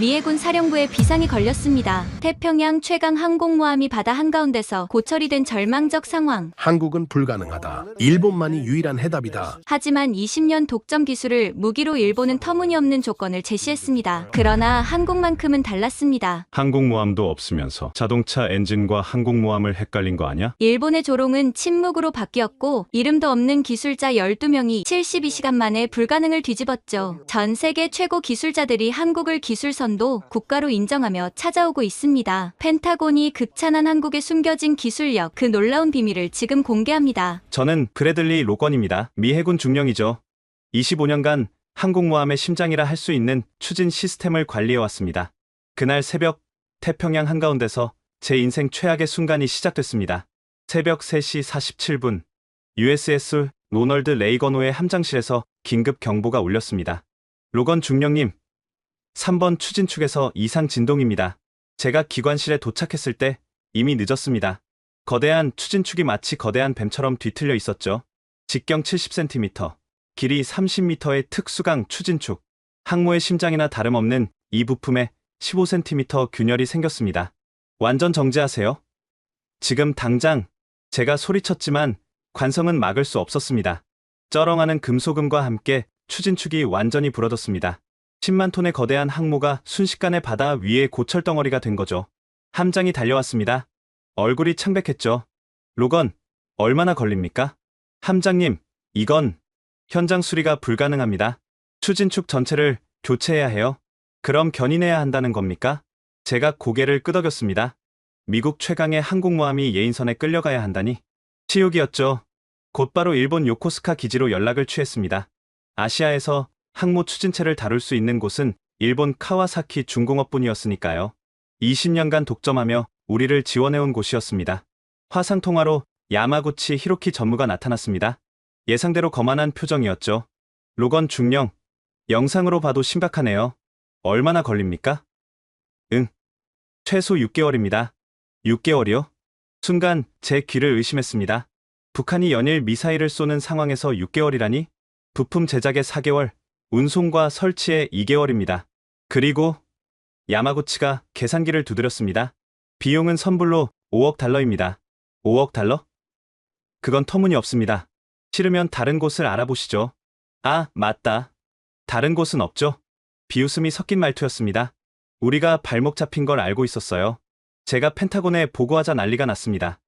미 해군 사령부에 비상이 걸렸습니다. 태평양 최강 항공모함이 바다 한가운데서 고철이 된 절망적 상황. 한국은 불가능하다. 일본만이 유일한 해답이다. 하지만 20년 독점 기술을 무기로 일본은 터무니없는 조건을 제시했습니다. 그러나 한국만큼은 달랐습니다. 항공모함도 없으면서 자동차 엔진과 항공모함을 헷갈린 거 아냐? 일본의 조롱은 침묵으로 바뀌었고 이름도 없는 기술자 12명이 72시간 만에 불가능을 뒤집었죠. 전 세계 최고 기술자들이 한국을 기술선도 국가로 인정하며 찾아오고 있습니다. 펜타곤이 극찬한 한국의 숨겨진 기술력, 그 놀라운 비밀을 지금 공개합니다. 저는 브래들리 로건입니다. 미 해군 중령이죠. 25년간 항공모함의 심장이라 할 수 있는 추진 시스템을 관리해왔습니다. 그날 새벽 태평양 한가운데서 제 인생 최악의 순간이 시작됐습니다. 새벽 3시 47분 USS 로널드 레이건호의 함장실에서 긴급 경보가 울렸습니다. 로건 중령님, 3번 추진축에서 이상 진동입니다. 제가 기관실에 도착했을 때 이미 늦었습니다. 거대한 추진축이 마치 거대한 뱀처럼 뒤틀려 있었죠. 직경 70cm, 길이 30m의 특수강 추진축. 항모의 심장이나 다름없는 이 부품에 15cm 균열이 생겼습니다. 완전 정지하세요. 지금 당장. 제가 소리쳤지만 관성은 막을 수 없었습니다. 쩌렁하는 금속음과 함께 추진축이 완전히 부러졌습니다. 10만 톤의 거대한 항모가 순식간에 바다 위에 고철덩어리가 된 거죠. 함장이 달려왔습니다. 얼굴이 창백했죠. 로건, 얼마나 걸립니까? 함장님, 이건 현장 수리가 불가능합니다. 추진축 전체를 교체해야 해요. 그럼 견인해야 한다는 겁니까? 제가 고개를 끄덕였습니다. 미국 최강의 항공모함이 예인선에 끌려가야 한다니. 치욕이었죠. 곧바로 일본 요코스카 기지로 연락을 취했습니다. 아시아에서 항모 추진체를 다룰 수 있는 곳은 일본 카와사키 중공업뿐이었으니까요. 20년간 독점하며 우리를 지원해온 곳이었습니다. 화상통화로 야마구치 히로키 전무가 나타났습니다. 예상대로 거만한 표정이었죠. 로건 중령, 영상으로 봐도 심각하네요. 얼마나 걸립니까? 최소 6개월입니다. 6개월이요? 순간 제 귀를 의심했습니다. 북한이 연일 미사일을 쏘는 상황에서 6개월이라니? 부품 제작에 4개월, 운송과 설치에 2개월입니다. 그리고 야마구치가 계산기를 두드렸습니다. 비용은 선불로 5억 달러입니다. 5억 달러? 그건 터무니없습니다. 싫으면 다른 곳을 알아보시죠. 아, 맞다. 다른 곳은 없죠? 비웃음이 섞인 말투였습니다. 우리가 발목 잡힌 걸 알고 있었어요. 제가 펜타곤에 보고하자 난리가 났습니다.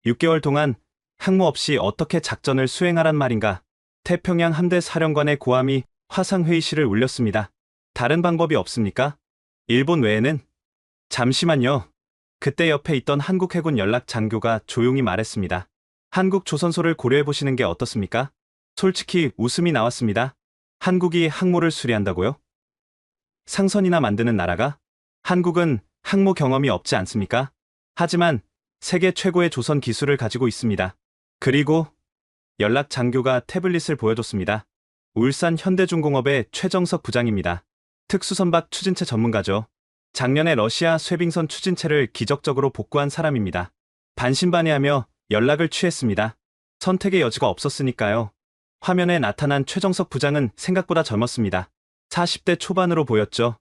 6개월 동안 항모 없이 어떻게 작전을 수행하란 말인가. 태평양 함대 사령관의 고함이 화상회의실을 울렸습니다. 다른 방법이 없습니까? 일본 외에는? 잠시만요. 그때 옆에 있던 한국 해군 연락 장교가 조용히 말했습니다. 한국 조선소를 고려해보시는 게 어떻습니까? 솔직히 웃음이 나왔습니다. 한국이 항모를 수리한다고요? 상선이나 만드는 나라가? 한국은 항모 경험이 없지 않습니까? 하지만 세계 최고의 조선 기술을 가지고 있습니다. 그리고 연락 장교가 태블릿을 보여줬습니다. 울산 현대중공업의 최정석 부장입니다. 특수선박 추진체 전문가죠. 작년에 러시아 쇠빙선 추진체를 기적적으로 복구한 사람입니다. 반신반의하며 연락을 취했습니다. 선택의 여지가 없었으니까요. 화면에 나타난 최정석 부장은 생각보다 젊었습니다. 40대 초반으로 보였죠.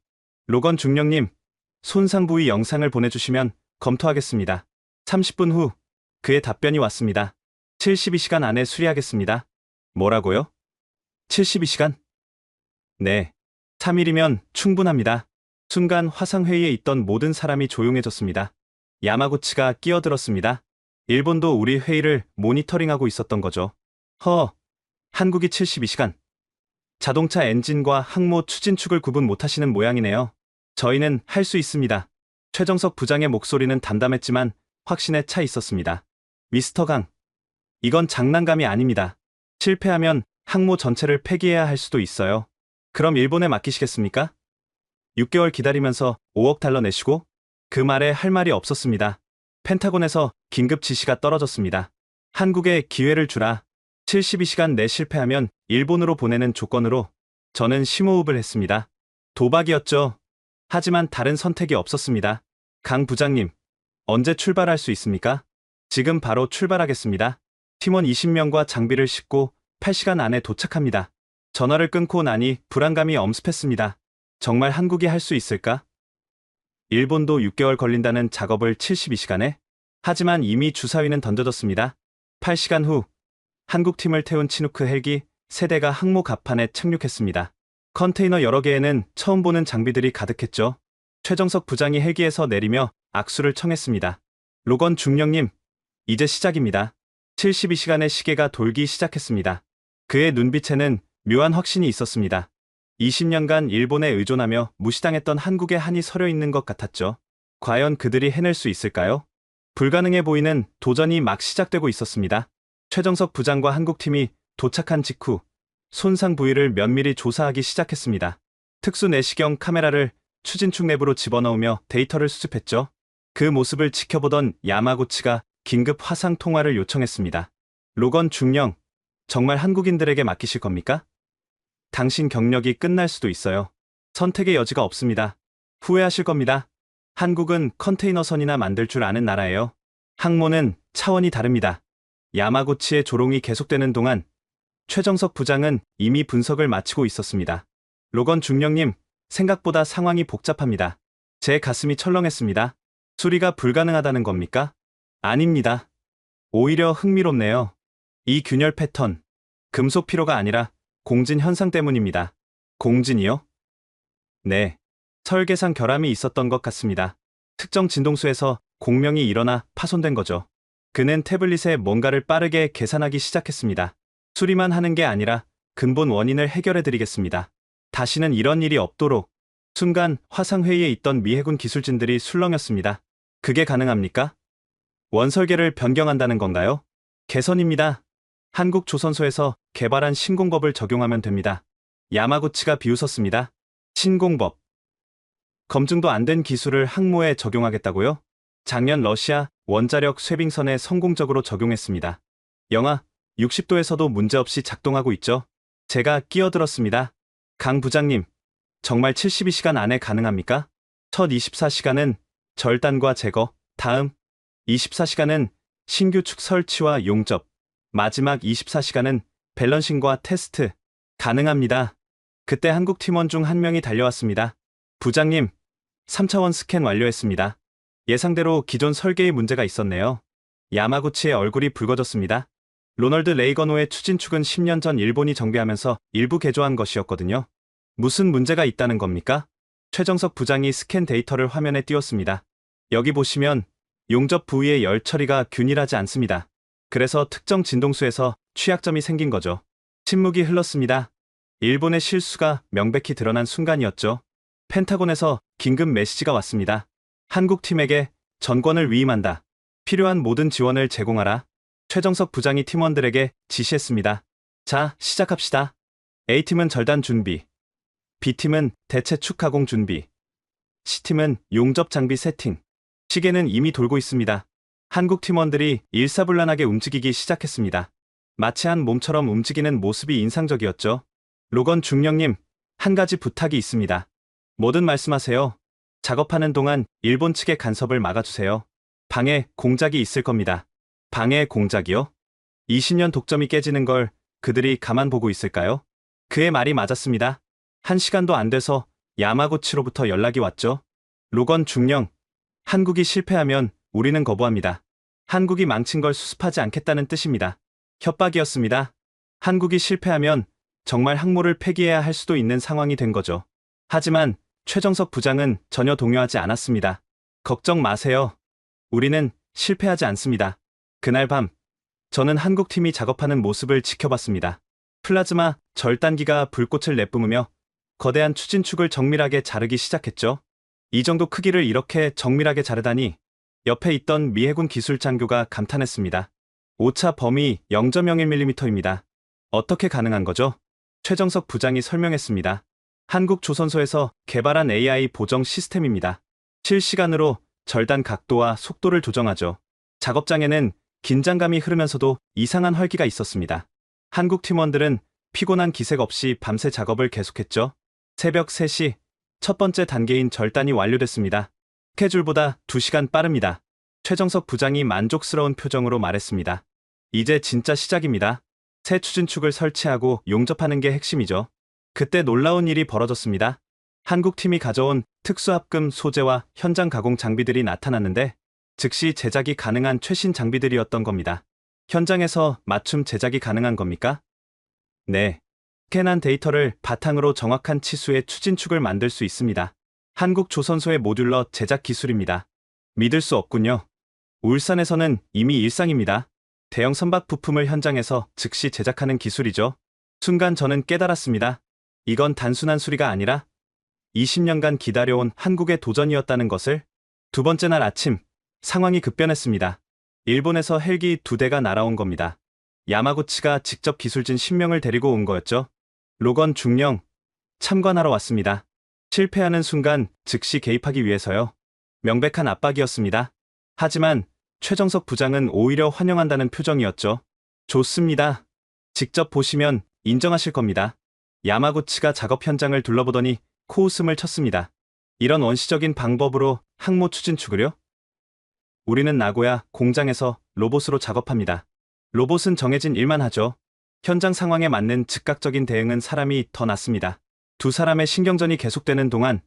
로건 중령님, 손상 부위 영상을 보내주시면 검토하겠습니다. 30분 후 그의 답변이 왔습니다. 72시간 안에 수리하겠습니다. 뭐라고요? 72시간? 네. 3일이면 충분합니다. 순간 화상회의에 있던 모든 사람이 조용해졌습니다. 야마구치가 끼어들었습니다. 일본도 우리 회의를 모니터링하고 있었던 거죠. 한국이 72시간. 자동차 엔진과 항모 추진축을 구분 못하시는 모양이네요. 저희는 할 수 있습니다. 최정석 부장의 목소리는 담담했지만 확신에 차 있었습니다. 미스터 강, 이건 장난감이 아닙니다. 실패하면 항모 전체를 폐기해야 할 수도 있어요. 그럼 일본에 맡기시겠습니까? 6개월 기다리면서 5억 달러 내시고? 그 말에 할 말이 없었습니다. 펜타곤에서 긴급 지시가 떨어졌습니다. 한국에 기회를 주라. 72시간 내 실패하면 일본으로 보내는 조건으로. 저는 심호흡을 했습니다. 도박이었죠. 하지만 다른 선택이 없었습니다. 강 부장님, 언제 출발할 수 있습니까? 지금 바로 출발하겠습니다. 팀원 20명과 장비를 싣고 8시간 안에 도착합니다. 전화를 끊고 나니 불안감이 엄습했습니다. 정말 한국이 할 수 있을까? 일본도 6개월 걸린다는 작업을 72시간에? 하지만 이미 주사위는 던져졌습니다. 8시간 후 한국 팀을 태운 치누크 헬기 3대가 항모 갑판에 착륙했습니다. 컨테이너 여러 개에는 처음 보는 장비들이 가득했죠. 최정석 부장이 헬기에서 내리며 악수를 청했습니다. 로건 중령님, 이제 시작입니다. 72시간의 시계가 돌기 시작했습니다. 그의 눈빛에는 묘한 확신이 있었습니다. 20년간 일본에 의존하며 무시당했던 한국에 한이 서려 있는 것 같았죠. 과연 그들이 해낼 수 있을까요? 불가능해 보이는 도전이 막 시작되고 있었습니다. 최정석 부장과 한국팀이 도착한 직후 손상 부위를 면밀히 조사하기 시작했습니다. 특수 내시경 카메라를 추진축 내부로 집어넣으며 데이터를 수집했죠. 그 모습을 지켜보던 야마구치가 긴급 화상 통화를 요청했습니다. 로건 중령, 정말 한국인들에게 맡기실 겁니까? 당신 경력이 끝날 수도 있어요. 선택의 여지가 없습니다. 후회하실 겁니다. 한국은 컨테이너선이나 만들 줄 아는 나라예요. 항모는 차원이 다릅니다. 야마구치의 조롱이 계속되는 동안 최정석 부장은 이미 분석을 마치고 있었습니다. 로건 중령님, 생각보다 상황이 복잡합니다. 제 가슴이 철렁했습니다. 수리가 불가능하다는 겁니까? 아닙니다. 오히려 흥미롭네요. 이 균열 패턴, 금속 피로가 아니라 공진 현상 때문입니다. 공진이요? 네. 설계상 결함이 있었던 것 같습니다. 특정 진동수에서 공명이 일어나 파손된 거죠. 그는 태블릿에 뭔가를 빠르게 계산하기 시작했습니다. 수리만 하는 게 아니라 근본 원인을 해결해 드리겠습니다. 다시는 이런 일이 없도록. 순간 화상회의에 있던 미해군 기술진들이 술렁였습니다. 그게 가능합니까? 원설계를 변경한다는 건가요? 개선입니다. 한국 조선소에서 개발한 신공법을 적용하면 됩니다. 야마구치가 비웃었습니다. 신공법. 검증도 안 된 기술을 항모에 적용하겠다고요? 작년 러시아 원자력 쇄빙선에 성공적으로 적용했습니다. 영하 60도에서도 문제없이 작동하고 있죠. 제가 끼어들었습니다. 강 부장님, 정말 72시간 안에 가능합니까? 첫 24시간은 절단과 제거, 다음 24시간은 신규 축 설치와 용접, 마지막 24시간은 밸런싱과 테스트. 가능합니다. 그때 한국 팀원 중 한 명이 달려왔습니다. 부장님, 3차원 스캔 완료했습니다. 예상대로 기존 설계에 문제가 있었네요. 야마구치의 얼굴이 붉어졌습니다. 로널드 레이건호의 추진축은 10년 전 일본이 정비하면서 일부 개조한 것이었거든요. 무슨 문제가 있다는 겁니까? 최정석 부장이 스캔 데이터를 화면에 띄웠습니다. 여기 보시면 용접 부위의 열 처리가 균일하지 않습니다. 그래서 특정 진동수에서 취약점이 생긴 거죠. 침묵이 흘렀습니다. 일본의 실수가 명백히 드러난 순간이었죠. 펜타곤에서 긴급 메시지가 왔습니다. 한국 팀에게 전권을 위임한다. 필요한 모든 지원을 제공하라. 최정석 부장이 팀원들에게 지시했습니다. 자, 시작합시다. A팀은 절단 준비, B팀은 대체 축 가공 준비, C팀은 용접 장비 세팅. 시계는 이미 돌고 있습니다. 한국 팀원들이 일사불란하게 움직이기 시작했습니다. 마치 한 몸처럼 움직이는 모습이 인상적이었죠. 로건 중령님, 한 가지 부탁이 있습니다. 뭐든 말씀하세요. 작업하는 동안 일본 측의 간섭을 막아주세요. 방에 공작이 있을 겁니다. 방에 공작이요? 20년 독점이 깨지는 걸 그들이 가만 보고 있을까요? 그의 말이 맞았습니다. 1시간도 안 돼서 야마구치로부터 연락이 왔죠. 로건 중령, 한국이 실패하면 우리는 거부합니다. 한국이 망친 걸 수습하지 않겠다는 뜻입니다. 협박이었습니다. 한국이 실패하면 정말 항모를 폐기해야 할 수도 있는 상황이 된 거죠. 하지만 최정석 부장은 전혀 동요하지 않았습니다. 걱정 마세요. 우리는 실패하지 않습니다. 그날 밤, 저는 한국팀이 작업하는 모습을 지켜봤습니다. 플라즈마 절단기가 불꽃을 내뿜으며 거대한 추진축을 정밀하게 자르기 시작했죠. 이 정도 크기를 이렇게 정밀하게 자르다니. 옆에 있던 미해군 기술 장교가 감탄했습니다. 오차 범위 0.01mm입니다. 어떻게 가능한 거죠? 최정석 부장이 설명했습니다. 한국 조선소에서 개발한 AI 보정 시스템입니다. 실시간으로 절단 각도와 속도를 조정하죠. 작업장에는 긴장감이 흐르면서도 이상한 활기가 있었습니다. 한국 팀원들은 피곤한 기색 없이 밤새 작업을 계속했죠. 새벽 3시, 첫 번째 단계인 절단이 완료됐습니다. 스케줄보다 2시간 빠릅니다. 최정석 부장이 만족스러운 표정으로 말했습니다. 이제 진짜 시작입니다. 새 추진축을 설치하고 용접하는 게 핵심이죠. 그때 놀라운 일이 벌어졌습니다. 한국팀이 가져온 특수합금 소재와 현장 가공 장비들이 나타났는데 즉시 제작이 가능한 최신 장비들이었던 겁니다. 현장에서 맞춤 제작이 가능한 겁니까? 네. 스캔한 데이터를 바탕으로 정확한 치수의 추진축을 만들 수 있습니다. 한국 조선소의 모듈러 제작 기술입니다. 믿을 수 없군요. 울산에서는 이미 일상입니다. 대형 선박 부품을 현장에서 즉시 제작하는 기술이죠. 순간 저는 깨달았습니다. 이건 단순한 수리가 아니라 20년간 기다려온 한국의 도전이었다는 것을. 두 번째 날 아침, 상황이 급변했습니다. 일본에서 헬기 2대가 날아온 겁니다. 야마구치가 직접 기술진 10명을 데리고 온 거였죠. 로건 중령, 참관하러 왔습니다. 실패하는 순간 즉시 개입하기 위해서요. 명백한 압박이었습니다. 하지만 최정석 부장은 오히려 환영한다는 표정이었죠. 좋습니다. 직접 보시면 인정하실 겁니다. 야마구치가 작업 현장을 둘러보더니 코웃음을 쳤습니다. 이런 원시적인 방법으로 항모 추진축을요? 우리는 나고야 공장에서 로봇으로 작업합니다. 로봇은 정해진 일만 하죠. 현장 상황에 맞는 즉각적인 대응은 사람이 더 낫습니다. 두 사람의 신경전이 계속되는 동안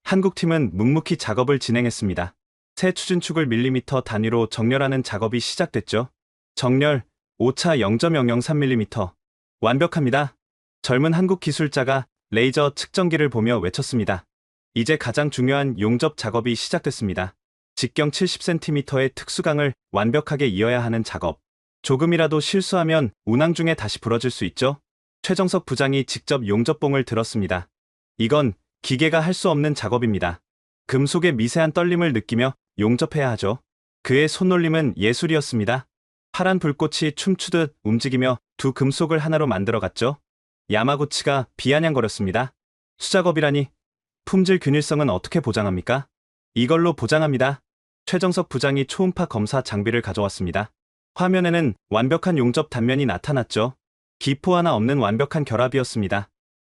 한국팀은 묵묵히 작업을 진행했습니다. 새 추진축을 밀리미터 단위로 정렬하는 작업이 시작됐죠. 정렬, 오차 0.003mm. 완벽합니다. 젊은 한국 기술자가 레이저 측정기를 보며 외쳤습니다. 이제 가장 중요한 용접 작업이 시작됐습니다. 직경 70cm의 특수강을 완벽하게 이어야 하는 작업. 조금이라도 실수하면 운항 중에 다시 부러질 수 있죠. 최정석 부장이 직접 용접봉을 들었습니다. 이건 기계가 할 수 없는 작업입니다. 금속의 미세한 떨림을 느끼며 용접해야 하죠. 그의 손놀림은 예술이었습니다. 파란 불꽃이 춤추듯 움직이며 두 금속을 하나로 만들어갔죠. 야마구치가 비아냥거렸습니다. 수작업이라니, 품질 균일성은 어떻게 보장합니까? 이걸로 보장합니다. 최정석 부장이 초음파 검사 장비를 가져왔습니다. 화면에는 완벽한 용접 단면이 나타났죠. 기포 하나 없는 완벽한 결합이었습니다.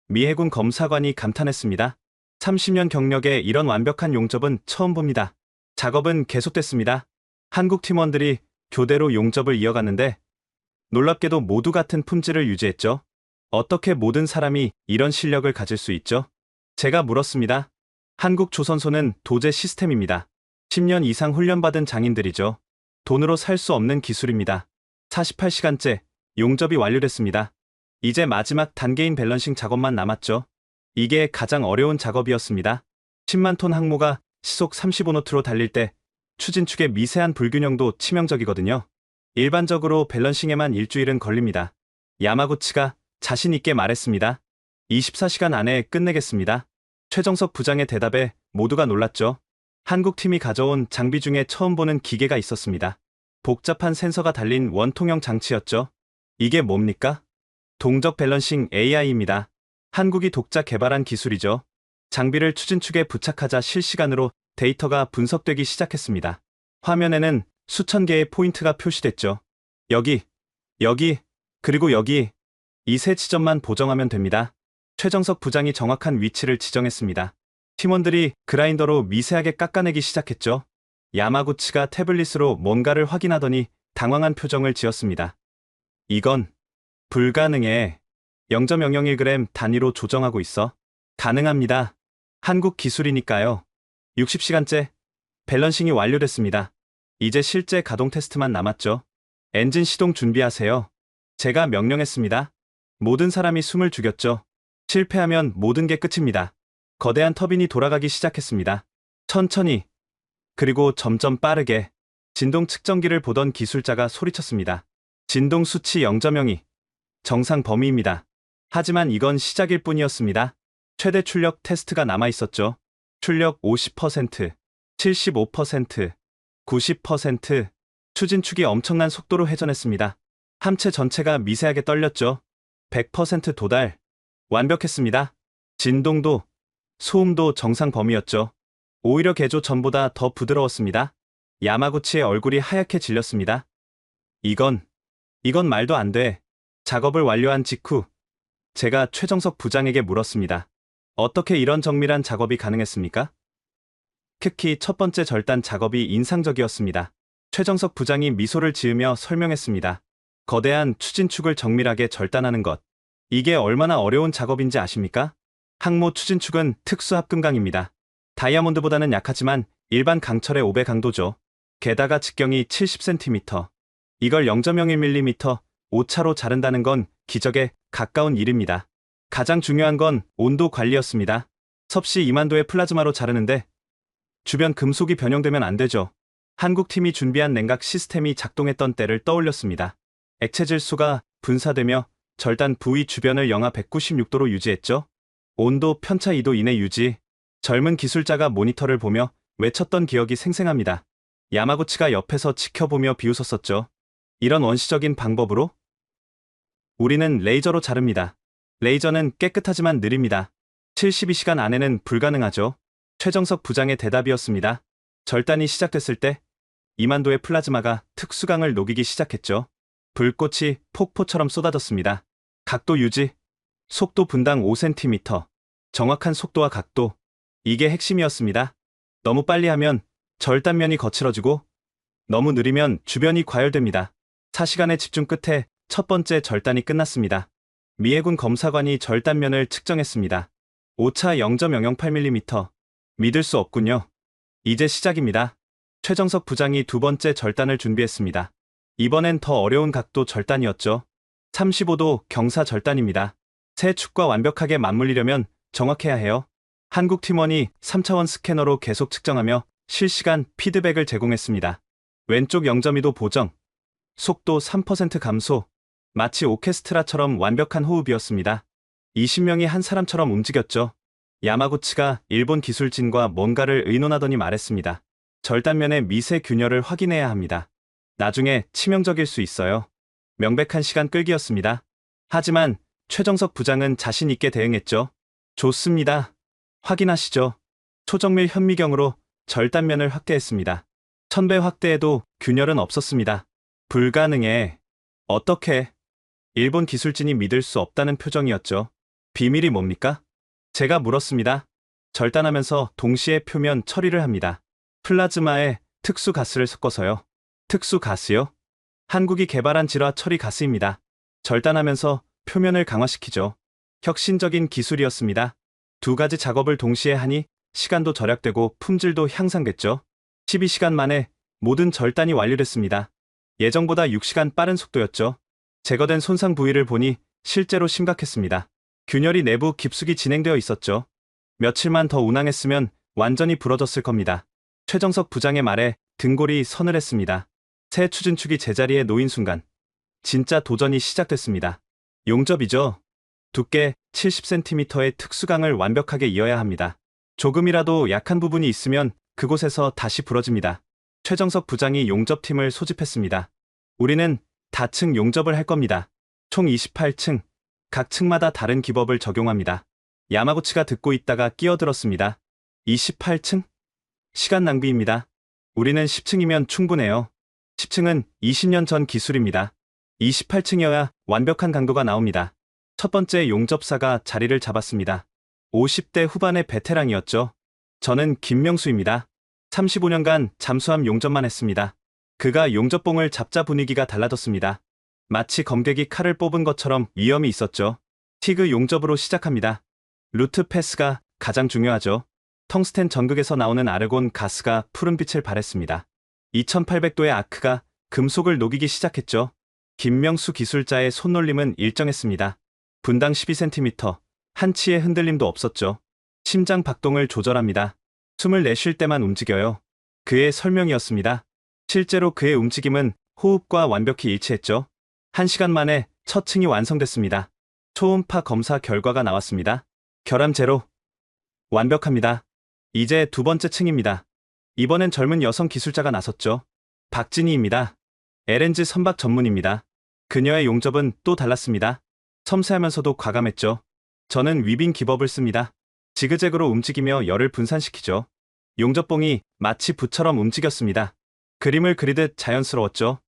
미해군 검사관이 감탄했습니다. 30년 경력에 이런 완벽한 용접은 처음 봅니다. 작업은 계속됐습니다. 한국 팀원들이 교대로 용접을 이어갔는데 놀랍게도 모두 같은 품질을 유지했죠. 어떻게 모든 사람이 이런 실력을 가질 수 있죠? 제가 물었습니다. 한국 조선소는 도제 시스템입니다. 10년 이상 훈련받은 장인들이죠. 돈으로 살 수 없는 기술입니다. 48시간째 용접이 완료됐습니다. 이제 마지막 단계인 밸런싱 작업만 남았죠. 이게 가장 어려운 작업이었습니다. 10만 톤 항모가 시속 35노트로 달릴 때 추진축의 미세한 불균형도 치명적이거든요. 일반적으로 밸런싱에만 일주일은 걸립니다. 야마구치가 자신 있게 말했습니다. 24시간 안에 끝내겠습니다. 최정석 부장의 대답에 모두가 놀랐죠. 한국팀이 가져온 장비 중에 처음 보는 기계가 있었습니다. 복잡한 센서가 달린 원통형 장치였죠. 이게 뭡니까? 동적 밸런싱 AI입니다. 한국이 독자 개발한 기술이죠. 장비를 추진축에 부착하자 실시간으로 데이터가 분석되기 시작했습니다. 화면에는 수천 개의 포인트가 표시됐죠. 여기, 그리고 여기. 이 세 지점만 보정하면 됩니다. 최정석 부장이 정확한 위치를 지정했습니다. 팀원들이 그라인더로 미세하게 깎아내기 시작했죠. 야마구치가 태블릿으로 뭔가를 확인하더니 당황한 표정을 지었습니다. 이건 불가능해. 0.001g 단위로 조정하고 있어. 가능합니다. 한국 기술이니까요. 60시간째 밸런싱이 완료됐습니다. 이제 실제 가동 테스트만 남았죠. 엔진 시동 준비하세요. 제가 명령했습니다. 모든 사람이 숨을 죽였죠. 실패하면 모든 게 끝입니다. 거대한 터빈이 돌아가기 시작했습니다. 천천히, 그리고 점점 빠르게. 진동 측정기를 보던 기술자가 소리쳤습니다. 진동 수치 0.02. 정상 범위입니다. 하지만 이건 시작일 뿐이었습니다. 최대 출력 테스트가 남아 있었죠. 출력 50%, 75%, 90%. 추진축이 엄청난 속도로 회전했습니다. 함체 전체가 미세하게 떨렸죠. 100% 도달. 완벽했습니다. 진동도, 소음도 정상 범위였죠. 오히려 개조 전보다 더 부드러웠습니다. 야마구치의 얼굴이 하얗게 질렸습니다. 이건 말도 안 돼. 작업을 완료한 직후 제가 최정석 부장에게 물었습니다. 어떻게 이런 정밀한 작업이 가능했습니까? 특히 첫 번째 절단 작업이 인상적이었습니다. 최정석 부장이 미소를 지으며 설명했습니다. 거대한 추진축을 정밀하게 절단하는 것. 이게 얼마나 어려운 작업인지 아십니까? 항모 추진축은 특수 합금강입니다. 다이아몬드보다는 약하지만 일반 강철의 5배 강도죠. 게다가 직경이 70cm. 이걸 0.01mm 오차로 자른다는 건 기적에 가까운 일입니다. 가장 중요한 건 온도 관리였습니다. 섭씨 2만도의 플라즈마로 자르는데 주변 금속이 변형되면 안 되죠. 한국팀이 준비한 냉각 시스템이 작동했던 때를 떠올렸습니다. 액체 질소가 분사되며 절단 부위 주변을 영하 196도로 유지했죠. 온도 편차 2도 이내 유지. 젊은 기술자가 모니터를 보며 외쳤던 기억이 생생합니다. 야마구치가 옆에서 지켜보며 비웃었었죠. 이런 원시적인 방법으로? 우리는 레이저로 자릅니다. 레이저는 깨끗하지만 느립니다. 72시간 안에는 불가능하죠. 최정석 부장의 대답이었습니다. 절단이 시작됐을 때 2만도의 플라즈마가 특수강을 녹이기 시작했죠. 불꽃이 폭포처럼 쏟아졌습니다. 각도 유지, 속도 분당 5cm, 정확한 속도와 각도, 이게 핵심이었습니다. 너무 빨리 하면 절단면이 거칠어지고 너무 느리면 주변이 과열됩니다. 4시간의 집중 끝에 첫 번째 절단이 끝났습니다. 미해군 검사관이 절단면을 측정했습니다. 오차 0.008mm. 믿을 수 없군요. 이제 시작입니다. 최정석 부장이 두 번째 절단을 준비했습니다. 이번엔 더 어려운 각도 절단이었죠. 35도 경사 절단입니다. 새 축과 완벽하게 맞물리려면 정확해야 해요. 한국 팀원이 3차원 스캐너로 계속 측정하며 실시간 피드백을 제공했습니다. 왼쪽 0.2도 보정, 속도 3% 감소, 마치 오케스트라처럼 완벽한 호흡이었습니다. 20명이 한 사람처럼 움직였죠. 야마구치가 일본 기술진과 뭔가를 의논하더니 말했습니다. 절단면의 미세 균열을 확인해야 합니다. 나중에 치명적일 수 있어요. 명백한 시간 끌기였습니다. 하지만 최정석 부장은 자신 있게 대응했죠. 좋습니다. 확인하시죠. 초정밀 현미경으로 절단면을 확대했습니다. 1000배 확대해도 균열은 없었습니다. 불가능해. 어떻게? 일본 기술진이 믿을 수 없다는 표정이었죠. 비밀이 뭡니까? 제가 물었습니다. 절단하면서 동시에 표면 처리를 합니다. 플라즈마에 특수 가스를 섞어서요. 특수 가스요? 한국이 개발한 질화 처리 가스입니다. 절단하면서 표면을 강화시키죠. 혁신적인 기술이었습니다. 두 가지 작업을 동시에 하니 시간도 절약되고 품질도 향상됐죠. 12시간 만에 모든 절단이 완료됐습니다. 예정보다 6시간 빠른 속도였죠. 제거된 손상 부위를 보니 실제로 심각했습니다. 균열이 내부 깊숙이 진행되어 있었죠. 며칠만 더 운항했으면 완전히 부러졌을 겁니다. 최정석 부장의 말에 등골이 서늘했습니다. 새 추진축이 제자리에 놓인 순간 진짜 도전이 시작됐습니다. 용접이죠. 두께 70cm의 특수강을 완벽하게 이어야 합니다. 조금이라도 약한 부분이 있으면 그곳에서 다시 부러집니다. 최정석 부장이 용접팀을 소집했습니다. 우리는 다층 용접을 할 겁니다. 총 28층, 각 층마다 다른 기법을 적용합니다. 야마구치가 듣고 있다가 끼어들었습니다. 28층? 시간 낭비입니다. 우리는 10층이면 충분해요. 10층은 20년 전 기술입니다. 28층이어야 완벽한 강도가 나옵니다. 첫 번째 용접사가 자리를 잡았습니다. 50대 후반의 베테랑이었죠. 저는 김명수입니다. 35년간 잠수함 용접만 했습니다. 그가 용접봉을 잡자 분위기가 달라졌습니다. 마치 검객이 칼을 뽑은 것처럼 위험이 있었죠. 티그 용접으로 시작합니다. 루트 패스가 가장 중요하죠. 텅스텐 전극에서 나오는 아르곤 가스가 푸른빛을 발했습니다. 2800도의 아크가 금속을 녹이기 시작했죠. 김명수 기술자의 손놀림은 일정했습니다. 분당 12cm, 한 치의 흔들림도 없었죠. 심장 박동을 조절합니다. 숨을 내쉴 때만 움직여요. 그의 설명이었습니다. 실제로 그의 움직임은 호흡과 완벽히 일치했죠. 1시간 만에 첫 층이 완성됐습니다. 초음파 검사 결과가 나왔습니다. 결함 제로. 완벽합니다. 이제 두 번째 층입니다. 이번엔 젊은 여성 기술자가 나섰죠. 박진희입니다. LNG 선박 전문입니다. 그녀의 용접은 또 달랐습니다. 섬세하면서도 과감했죠. 저는 위빙 기법을 씁니다. 지그재그로 움직이며 열을 분산시키죠. 용접봉이 마치 붓처럼 움직였습니다. 그림을 그리듯 자연스러웠죠.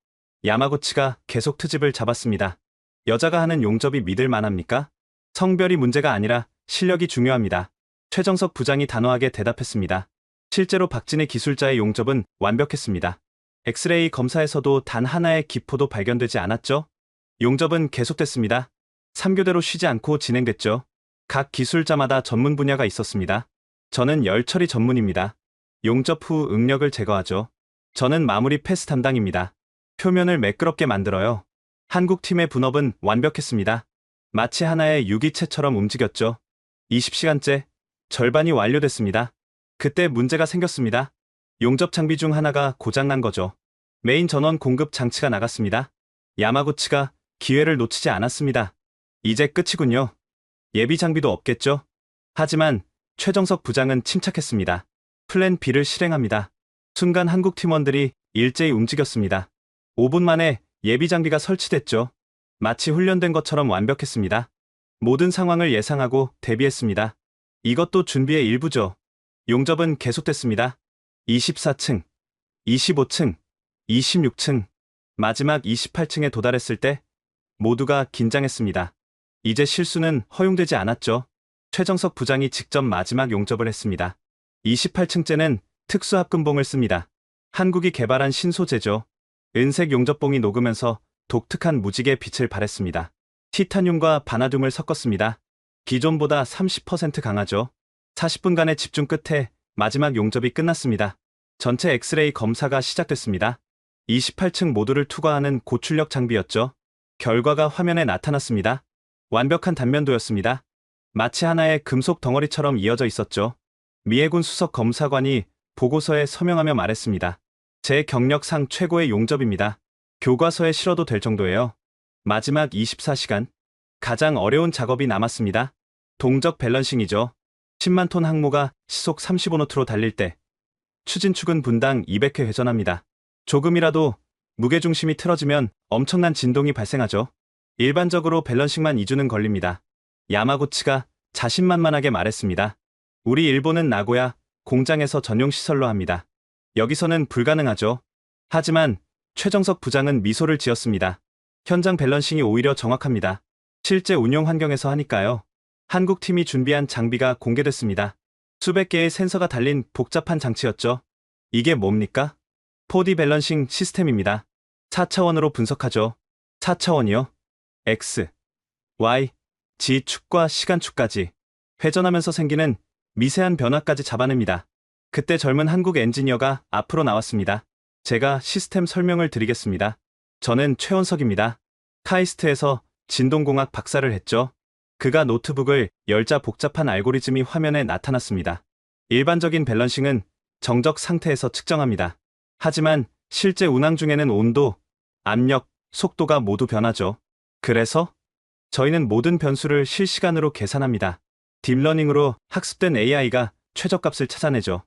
야마구치가 계속 트집을 잡았습니다. 여자가 하는 용접이 믿을 만합니까? 성별이 문제가 아니라 실력이 중요합니다. 최정석 부장이 단호하게 대답했습니다. 실제로 박진희 기술자의 용접은 완벽했습니다. 엑스레이 검사에서도 단 하나의 기포도 발견되지 않았죠? 용접은 계속됐습니다. 3교대로 쉬지 않고 진행됐죠. 각 기술자마다 전문 분야가 있었습니다. 저는 열 처리 전문입니다. 용접 후 응력을 제거하죠. 저는 마무리 패스 담당입니다. 표면을 매끄럽게 만들어요. 한국 팀의 분업은 완벽했습니다. 마치 하나의 유기체처럼 움직였죠. 20시간째, 절반이 완료됐습니다. 그때 문제가 생겼습니다. 용접 장비 중 하나가 고장난 거죠. 메인 전원 공급 장치가 나갔습니다. 야마구치가 기회를 놓치지 않았습니다. 이제 끝이군요. 예비 장비도 없겠죠? 하지만 최정석 부장은 침착했습니다. 플랜 B를 실행합니다. 순간 한국 팀원들이 일제히 움직였습니다. 5분 만에 예비 장비가 설치됐죠. 마치 훈련된 것처럼 완벽했습니다. 모든 상황을 예상하고 대비했습니다. 이것도 준비의 일부죠. 용접은 계속됐습니다. 24층, 25층, 26층, 마지막 28층에 도달했을 때 모두가 긴장했습니다. 이제 실수는 허용되지 않았죠. 최정석 부장이 직접 마지막 용접을 했습니다. 28층째는 특수합금봉을 씁니다. 한국이 개발한 신소재죠. 은색 용접봉이 녹으면서 독특한 무지개 빛을 발했습니다. 티타늄과 바나듐을 섞었습니다. 기존보다 30% 강하죠. 40분간의 집중 끝에 마지막 용접이 끝났습니다. 전체 엑스레이 검사가 시작됐습니다. 28층 모두를 투과하는 고출력 장비였죠. 결과가 화면에 나타났습니다. 완벽한 단면도였습니다. 마치 하나의 금속 덩어리처럼 이어져 있었죠. 미해군 수석 검사관이 보고서에 서명하며 말했습니다. 제 경력상 최고의 용접입니다. 교과서에 실어도 될 정도예요. 마지막 24시간. 가장 어려운 작업이 남았습니다. 동적 밸런싱이죠. 10만 톤 항모가 시속 35노트로 달릴 때 추진축은 분당 200회 회전합니다. 조금이라도 무게중심이 틀어지면 엄청난 진동이 발생하죠. 일반적으로 밸런싱만 2주는 걸립니다. 야마구치가 자신만만하게 말했습니다. 우리 일본은 나고야 공장에서 전용 시설로 합니다. 여기서는 불가능하죠. 하지만 최정석 부장은 미소를 지었습니다. 현장 밸런싱이 오히려 정확합니다. 실제 운용 환경에서 하니까요. 한국 팀이 준비한 장비가 공개됐습니다. 수백 개의 센서가 달린 복잡한 장치였죠. 이게 뭡니까? 4D 밸런싱 시스템입니다. 4차원으로 분석하죠. 4차원이요. X, Y, Z 축과 시간 축까지 회전하면서 생기는 미세한 변화까지 잡아냅니다. 그때 젊은 한국 엔지니어가 앞으로 나왔습니다. 제가 시스템 설명을 드리겠습니다. 저는 최원석입니다. 카이스트에서 진동공학 박사를 했죠. 그가 노트북을 열자 복잡한 알고리즘이 화면에 나타났습니다. 일반적인 밸런싱은 정적 상태에서 측정합니다. 하지만 실제 운항 중에는 온도, 압력, 속도가 모두 변하죠. 그래서 저희는 모든 변수를 실시간으로 계산합니다. 딥러닝으로 학습된 AI가 최저값을 찾아내죠.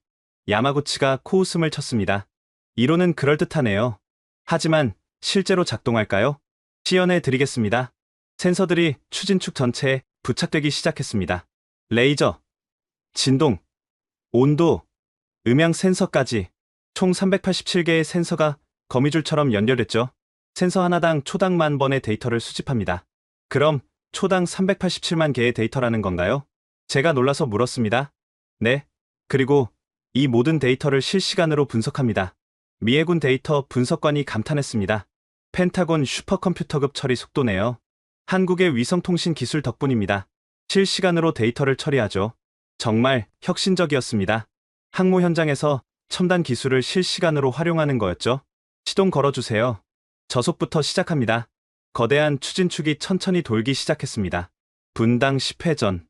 야마구치가 코웃음을 쳤습니다. 이론은 그럴듯하네요. 하지만 실제로 작동할까요? 시연해 드리겠습니다. 센서들이 추진축 전체에 부착되기 시작했습니다. 레이저, 진동, 온도, 음향 센서까지 총 387개의 센서가 거미줄처럼 연결됐죠. 센서 하나당 초당 10,000번의 데이터를 수집합니다. 그럼 초당 387만 개의 데이터라는 건가요? 제가 놀라서 물었습니다. 네. 그리고 이 모든 데이터를 실시간으로 분석합니다. 미해군 데이터 분석관이 감탄했습니다. 펜타곤 슈퍼컴퓨터급 처리 속도네요. 한국의 위성통신 기술 덕분입니다. 실시간으로 데이터를 처리하죠. 정말 혁신적이었습니다. 항모 현장에서 첨단 기술을 실시간으로 활용하는 거였죠. 시동 걸어주세요. 저속부터 시작합니다. 거대한 추진축이 천천히 돌기 시작했습니다. 분당 10회전.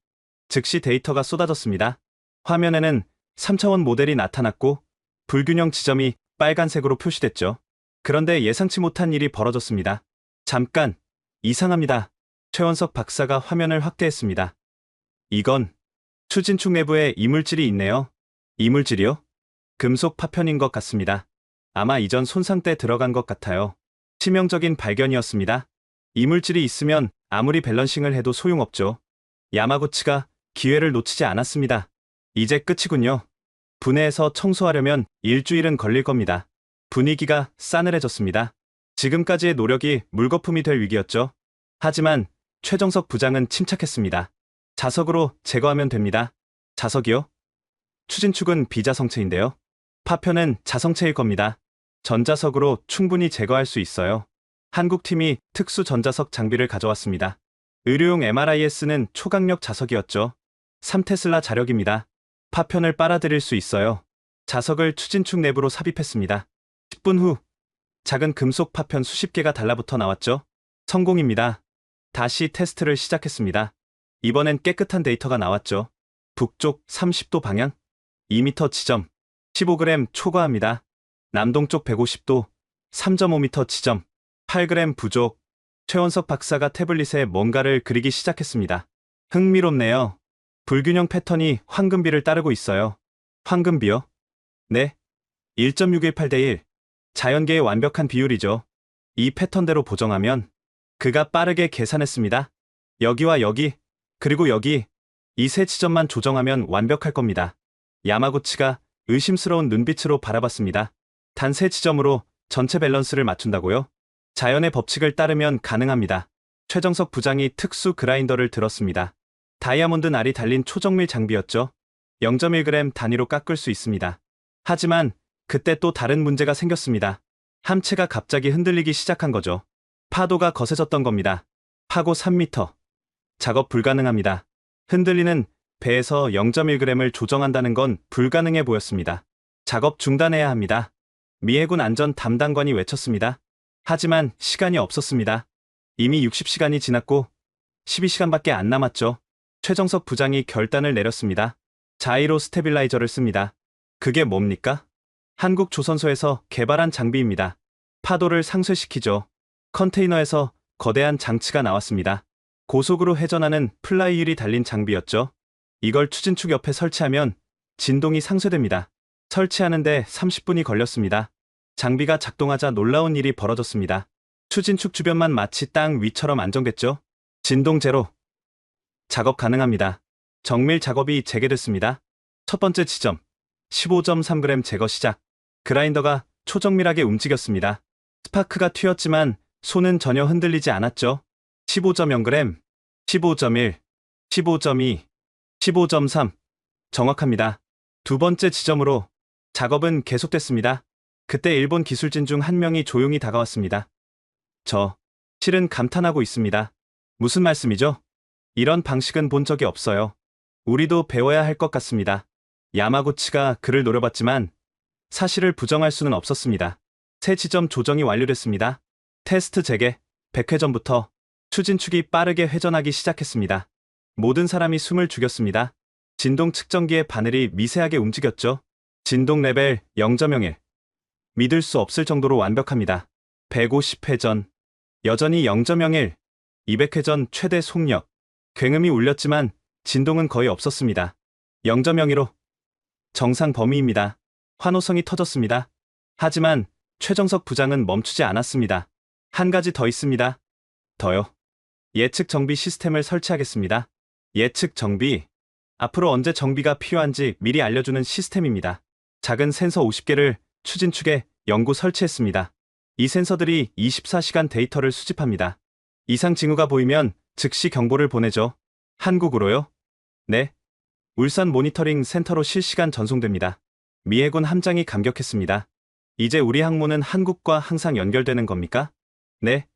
즉시 데이터가 쏟아졌습니다. 화면에는 3차원 모델이 나타났고 불균형 지점이 빨간색으로 표시됐죠. 그런데 예상치 못한 일이 벌어졌습니다. 잠깐, 이상합니다. 최원석 박사가 화면을 확대했습니다. 이건 추진축 내부에 이물질이 있네요. 이물질이요? 금속 파편인 것 같습니다. 아마 이전 손상 때 들어간 것 같아요. 치명적인 발견이었습니다. 이물질이 있으면 아무리 밸런싱을 해도 소용없죠. 야마구치가 기회를 놓치지 않았습니다. 이제 끝이군요. 분해해서 청소하려면 일주일은 걸릴 겁니다. 분위기가 싸늘해졌습니다. 지금까지의 노력이 물거품이 될 위기였죠. 하지만 최정석 부장은 침착했습니다. 자석으로 제거하면 됩니다. 자석이요? 추진축은 비자성체인데요. 파편은 자성체일 겁니다. 전자석으로 충분히 제거할 수 있어요. 한국팀이 특수 전자석 장비를 가져왔습니다. 의료용 MRI에 쓰는 초강력 자석이었죠. 3테슬라 자력입니다. 파편을 빨아들일 수 있어요. 자석을 추진축 내부로 삽입했습니다. 10분 후 작은 금속 파편 수십 개가 달라붙어 나왔죠. 성공입니다. 다시 테스트를 시작했습니다. 이번엔 깨끗한 데이터가 나왔죠. 북쪽 30도 방향, 2m 지점, 15g 초과합니다. 남동쪽 150도, 3.5m 지점, 8g 부족. 최원석 박사가 태블릿에 뭔가를 그리기 시작했습니다. 흥미롭네요. 불균형 패턴이 황금비를 따르고 있어요. 황금비요? 네. 1.618대 1. 자연계의 완벽한 비율이죠. 이 패턴대로 보정하면 그가 빠르게 계산했습니다. 여기와 여기, 그리고 여기 이 세 지점만 조정하면 완벽할 겁니다. 야마구치가 의심스러운 눈빛으로 바라봤습니다. 단 세 지점으로 전체 밸런스를 맞춘다고요? 자연의 법칙을 따르면 가능합니다. 최정석 부장이 특수 그라인더를 들었습니다. 다이아몬드 날이 달린 초정밀 장비였죠. 0.1g 단위로 깎을 수 있습니다. 하지만 그때 또 다른 문제가 생겼습니다. 함체가 갑자기 흔들리기 시작한 거죠. 파도가 거세졌던 겁니다. 파고 3m. 작업 불가능합니다. 흔들리는 배에서 0.1g을 조정한다는 건 불가능해 보였습니다. 작업 중단해야 합니다. 미해군 안전 담당관이 외쳤습니다. 하지만 시간이 없었습니다. 이미 60시간이 지났고 12시간밖에 안 남았죠. 최정석 부장이 결단을 내렸습니다. 자이로 스테빌라이저를 씁니다. 그게 뭡니까? 한국 조선소에서 개발한 장비입니다. 파도를 상쇄시키죠. 컨테이너에서 거대한 장치가 나왔습니다. 고속으로 회전하는 플라이휠이 달린 장비였죠. 이걸 추진축 옆에 설치하면 진동이 상쇄됩니다. 설치하는데 30분이 걸렸습니다. 장비가 작동하자 놀라운 일이 벌어졌습니다. 추진축 주변만 마치 땅 위처럼 안정됐죠. 진동 제로. 작업 가능합니다. 정밀 작업이 재개됐습니다. 첫 번째 지점, 15.3g 제거 시작. 그라인더가 초정밀하게 움직였습니다. 스파크가 튀었지만 손은 전혀 흔들리지 않았죠. 15.0g, 15.1, 15.2, 15.3. 정확합니다. 두 번째 지점으로 작업은 계속됐습니다. 그때 일본 기술진 중 한 명이 조용히 다가왔습니다. 실은 감탄하고 있습니다. 무슨 말씀이죠? 이런 방식은 본 적이 없어요. 우리도 배워야 할 것 같습니다. 야마구치가 그를 노려봤지만 사실을 부정할 수는 없었습니다. 새 지점 조정이 완료됐습니다. 테스트 재개, 100회 전부터 추진축이 빠르게 회전하기 시작했습니다. 모든 사람이 숨을 죽였습니다. 진동 측정기의 바늘이 미세하게 움직였죠. 진동 레벨 0.01. 믿을 수 없을 정도로 완벽합니다. 150회 전. 여전히 0.01. 200회 전 최대 속력. 굉음이 울렸지만 진동은 거의 없었습니다. 0.02로. 정상 범위입니다. 환호성이 터졌습니다. 하지만 최정석 부장은 멈추지 않았습니다. 한 가지 더 있습니다. 더요. 예측 정비 시스템을 설치하겠습니다. 예측 정비. 앞으로 언제 정비가 필요한지 미리 알려주는 시스템입니다. 작은 센서 50개를 추진축에 연구 설치했습니다. 이 센서들이 24시간 데이터를 수집합니다. 이상 징후가 보이면 즉시 경보를 보내죠. 한국으로요? 네. 울산 모니터링 센터로 실시간 전송됩니다. 미해군 함장이 감격했습니다. 이제 우리 항모는 한국과 항상 연결되는 겁니까? 네.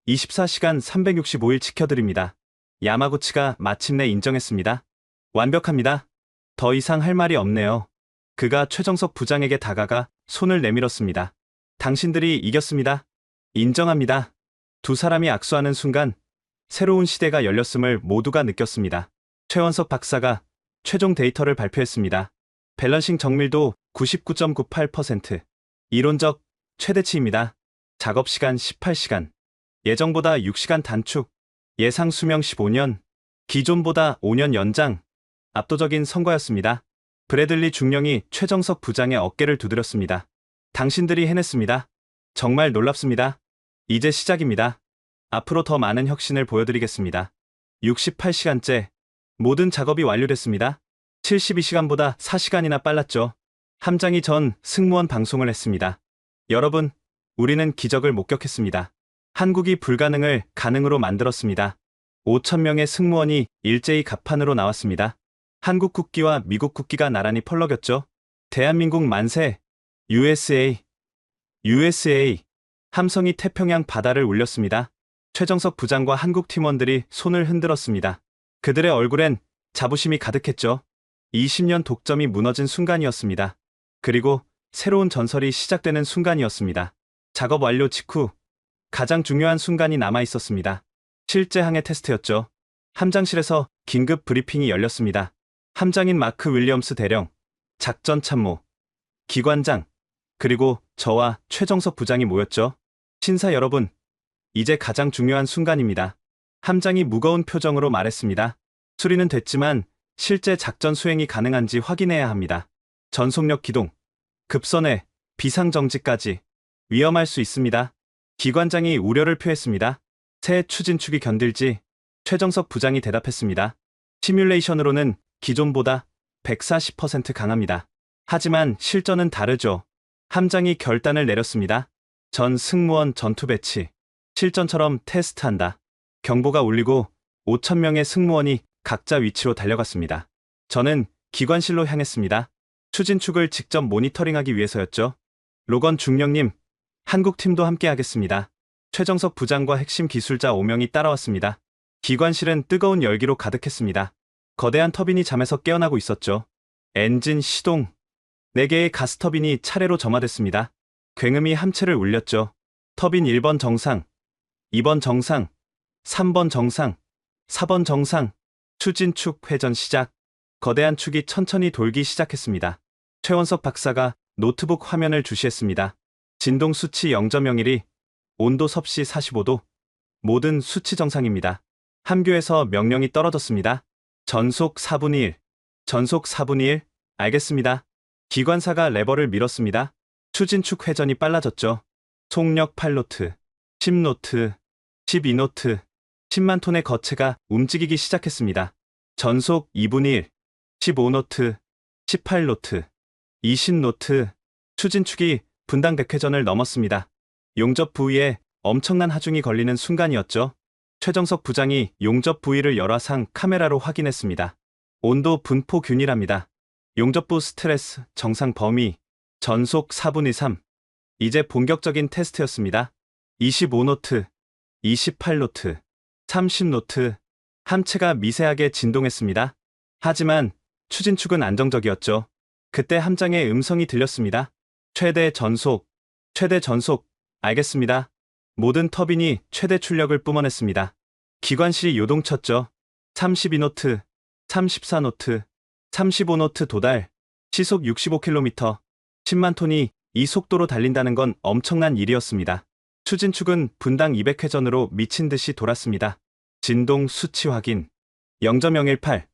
24시간 365일 지켜드립니다. 야마구치가 마침내 인정했습니다. 완벽합니다. 더 이상 할 말이 없네요. 그가 최정석 부장에게 다가가 손을 내밀었습니다. 당신들이 이겼습니다. 인정합니다. 두 사람이 악수하는 순간 새로운 시대가 열렸음을 모두가 느꼈습니다. 최원석 박사가 최종 데이터를 발표했습니다. 밸런싱 정밀도 99.98%. 이론적 최대치입니다. 작업시간 18시간. 예정보다 6시간 단축. 예상 수명 15년. 기존보다 5년 연장. 압도적인 성과였습니다. 브래들리 중령이 최정석 부장의 어깨를 두드렸습니다. 당신들이 해냈습니다. 정말 놀랍습니다. 이제 시작입니다. 앞으로 더 많은 혁신을 보여드리겠습니다. 68시간째. 모든 작업이 완료됐습니다. 72시간보다 4시간이나 빨랐죠. 함장이 전 승무원 방송을 했습니다. 여러분, 우리는 기적을 목격했습니다. 한국이 불가능을 가능으로 만들었습니다. 5,000명의 승무원이 일제히 갑판으로 나왔습니다. 한국 국기와 미국 국기가 나란히 펄럭였죠. 대한민국 만세! USA! USA! 함성이 태평양 바다를 울렸습니다. 최정석 부장과 한국 팀원들이 손을 흔들었습니다. 그들의 얼굴엔 자부심이 가득했죠. 20년 독점이 무너진 순간이었습니다. 그리고 새로운 전설이 시작되는 순간이었습니다. 작업 완료 직후 가장 중요한 순간이 남아 있었습니다. 실제 항해 테스트였죠. 함장실에서 긴급 브리핑이 열렸습니다. 함장인 마크 윌리엄스 대령, 작전 참모, 기관장, 그리고 저와 최정석 부장이 모였죠. 신사 여러분, 이제 가장 중요한 순간입니다. 함장이 무거운 표정으로 말했습니다. 수리는 됐지만 실제 작전 수행이 가능한지 확인해야 합니다. 전속력 기동, 급선회, 비상정지까지 위험할 수 있습니다. 기관장이 우려를 표했습니다. 새 추진축이 견딜지 최정석 부장이 대답했습니다. 시뮬레이션으로는 기존보다 140% 강합니다. 하지만 실전은 다르죠. 함장이 결단을 내렸습니다. 전 승무원 전투 배치. 실전처럼 테스트한다. 경보가 울리고 5,000명의 승무원이 각자 위치로 달려갔습니다. 저는 기관실로 향했습니다. 추진축을 직접 모니터링하기 위해서였죠. 로건 중령님, 한국팀도 함께하겠습니다. 최정석 부장과 핵심 기술자 5명이 따라왔습니다. 기관실은 뜨거운 열기로 가득했습니다. 거대한 터빈이 잠에서 깨어나고 있었죠. 엔진 시동. 4개의 가스터빈이 차례로 점화됐습니다. 굉음이 함체를 울렸죠. 터빈 1번 정상, 2번 정상, 3번 정상, 4번 정상. 추진축 회전 시작. 거대한 축이 천천히 돌기 시작했습니다. 최원석 박사가 노트북 화면을 주시했습니다. 진동 수치 0.01이, 온도 섭씨 45도. 모든 수치 정상입니다. 함교에서 명령이 떨어졌습니다. 전속 4분의 1. 전속 4분의 1. 알겠습니다. 기관사가 레버를 밀었습니다. 추진축 회전이 빨라졌죠. 속력 8노트, 10노트, 12노트. 10만 톤의 거체가 움직이기 시작했습니다. 전속 2분의 1, 15노트, 18노트, 20노트. 추진축이 분당 100회전을 넘었습니다. 용접 부위에 엄청난 하중이 걸리는 순간이었죠. 최정석 부장이 용접 부위를 열화상 카메라로 확인했습니다. 온도 분포 균일합니다. 용접부 스트레스 정상 범위. 전속 4분의 3. 이제 본격적인 테스트였습니다. 25노트, 28노트, 30노트. 함체가 미세하게 진동했습니다. 하지만 추진축은 안정적이었죠. 그때 함장의 음성이 들렸습니다. 최대 전속, 최대 전속. 알겠습니다. 모든 터빈이 최대 출력을 뿜어냈습니다. 기관실이 요동쳤죠. 32노트, 34노트, 35노트 도달. 시속 65km. 10만 톤이 이 속도로 달린다는 건 엄청난 일이었습니다. 추진축은 분당 200회전으로 미친 듯이 돌았습니다. 진동 수치 확인. 0.018.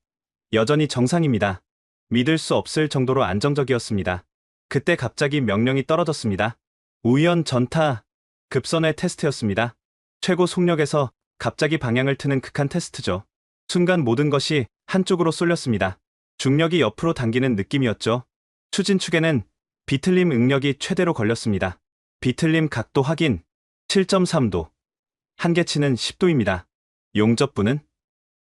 여전히 정상입니다. 믿을 수 없을 정도로 안정적이었습니다. 그때 갑자기 명령이 떨어졌습니다. 우연 전타, 급선회 테스트였습니다. 최고 속력에서 갑자기 방향을 트는 극한 테스트죠. 순간 모든 것이 한쪽으로 쏠렸습니다. 중력이 옆으로 당기는 느낌이었죠. 추진축에는 비틀림 응력이 최대로 걸렸습니다. 비틀림 각도 확인. 7.3도. 한계치는 10도입니다. 용접부는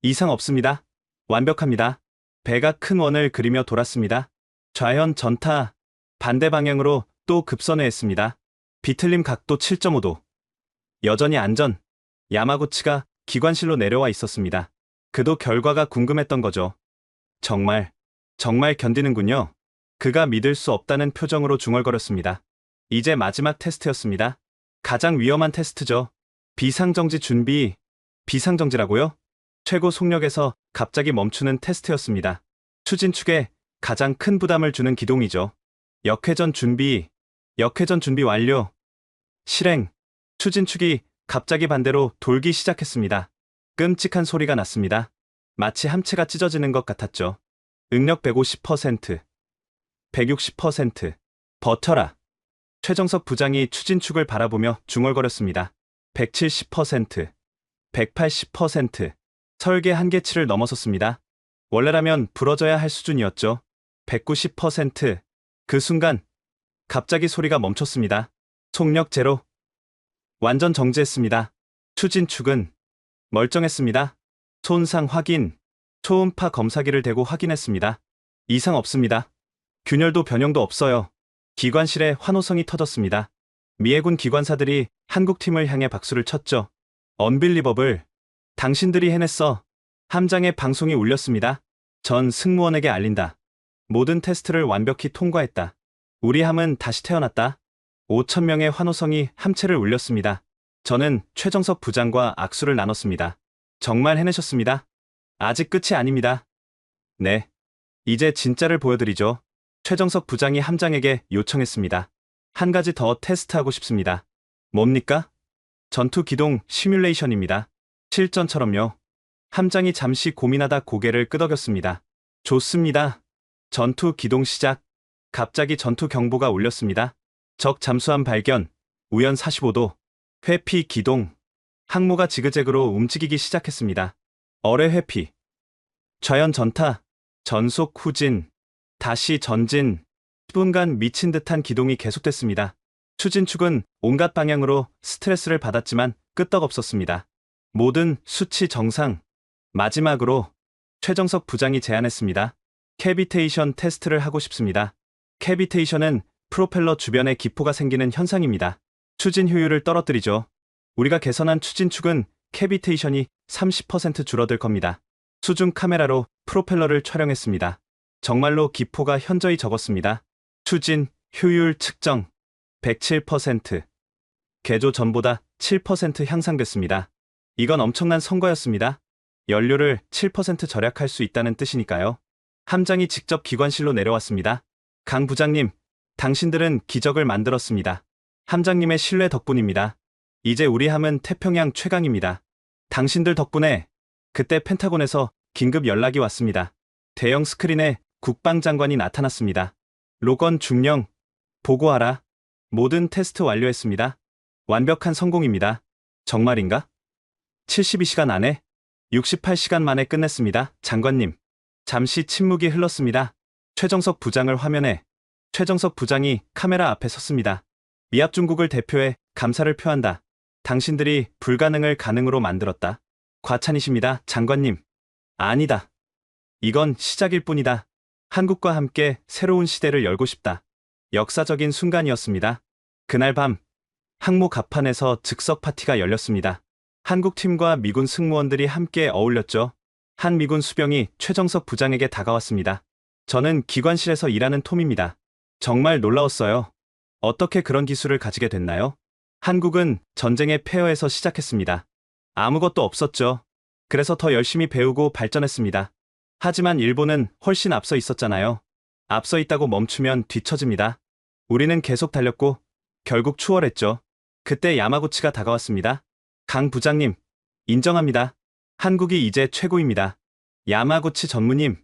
이상 없습니다. 완벽합니다. 배가 큰 원을 그리며 돌았습니다. 좌현 전타. 반대 방향으로 또 급선회했습니다. 비틀림 각도 7.5도. 여전히 안전. 야마구치가 기관실로 내려와 있었습니다. 그도 결과가 궁금했던 거죠. 정말 견디는군요. 그가 믿을 수 없다는 표정으로 중얼거렸습니다. 이제 마지막 테스트였습니다. 가장 위험한 테스트죠. 비상정지 준비. 비상정지라고요? 최고 속력에서 갑자기 멈추는 테스트였습니다. 추진축에 가장 큰 부담을 주는 기동이죠. 역회전 준비. 역회전 준비 완료. 실행. 추진축이 갑자기 반대로 돌기 시작했습니다. 끔찍한 소리가 났습니다. 마치 함체가 찢어지는 것 같았죠. 응력 150%. 160%. 버텨라. 최정석 부장이 추진축을 바라보며 중얼거렸습니다. 170%. 180%. 설계 한계치를 넘어섰습니다. 원래라면 부러져야 할 수준이었죠. 190%. 그 순간 갑자기 소리가 멈췄습니다. 속력 제로. 완전 정지했습니다. 추진축은 멀쩡했습니다. 손상 확인. 초음파 검사기를 대고 확인했습니다. 이상 없습니다. 균열도 변형도 없어요. 기관실에 환호성이 터졌습니다. 미해군 기관사들이 한국팀을 향해 박수를 쳤죠. 언빌리버블. 당신들이 해냈어. 함장의 방송이 울렸습니다. 전 승무원에게 알린다. 모든 테스트를 완벽히 통과했다. 우리 함은 다시 태어났다. 5천 명의 환호성이 함체를 울렸습니다. 저는 최정석 부장과 악수를 나눴습니다. 정말 해내셨습니다. 아직 끝이 아닙니다. 네. 이제 진짜를 보여드리죠. 최정석 부장이 함장에게 요청했습니다. 한 가지 더 테스트하고 싶습니다. 뭡니까? 전투 기동 시뮬레이션입니다. 실전처럼요. 함장이 잠시 고민하다 고개를 끄덕였습니다. 좋습니다. 전투 기동 시작. 갑자기 전투 경보가 울렸습니다. 적 잠수함 발견. 우연 45도. 회피 기동. 항모가 지그재그로 움직이기 시작했습니다. 어뢰 회피. 좌연 전타. 전속 후진. 다시 전진. 10분간 미친 듯한 기동이 계속됐습니다. 추진축은 온갖 방향으로 스트레스를 받았지만 끄떡없었습니다. 모든 수치 정상. 마지막으로 최정석 부장이 제안했습니다. 캐비테이션 테스트를 하고 싶습니다. 캐비테이션은 프로펠러 주변에 기포가 생기는 현상입니다. 추진 효율을 떨어뜨리죠. 우리가 개선한 추진축은 캐비테이션이 30% 줄어들 겁니다. 수중 카메라로 프로펠러를 촬영했습니다. 정말로 기포가 현저히 적었습니다. 추진 효율 측정 107%. 개조 전보다 7% 향상됐습니다. 이건 엄청난 성과였습니다. 연료를 7% 절약할 수 있다는 뜻이니까요. 함장이 직접 기관실로 내려왔습니다. 강 부장님, 당신들은 기적을 만들었습니다. 함장님의 신뢰 덕분입니다. 이제 우리 함은 태평양 최강입니다. 당신들 덕분에. 그때 펜타곤에서 긴급 연락이 왔습니다. 대형 스크린에 국방장관이 나타났습니다. 로건 중령, 보고하라. 모든 테스트 완료했습니다. 완벽한 성공입니다. 정말인가? 72시간 안에? 68시간 만에 끝냈습니다. 장관님. 잠시 침묵이 흘렀습니다. 최정석 부장을 화면에. 최정석 부장이 카메라 앞에 섰습니다. 미합중국을 대표해 감사를 표한다. 당신들이 불가능을 가능으로 만들었다. 과찬이십니다, 장관님. 아니다. 이건 시작일 뿐이다. 한국과 함께 새로운 시대를 열고 싶다. 역사적인 순간이었습니다. 그날 밤, 항모 갑판에서 즉석 파티가 열렸습니다. 한국팀과 미군 승무원들이 함께 어울렸죠. 한 미군 수병이 최정석 부장에게 다가왔습니다. 저는 기관실에서 일하는 톰입니다. 정말 놀라웠어요. 어떻게 그런 기술을 가지게 됐나요? 한국은 전쟁의 폐허에서 시작했습니다. 아무것도 없었죠. 그래서 더 열심히 배우고 발전했습니다. 하지만 일본은 훨씬 앞서 있었잖아요. 앞서 있다고 멈추면 뒤처집니다. 우리는 계속 달렸고 결국 추월했죠. 그때 야마구치가 다가왔습니다. 강 부장님, 인정합니다. 한국이 이제 최고입니다. 야마구치 전무님.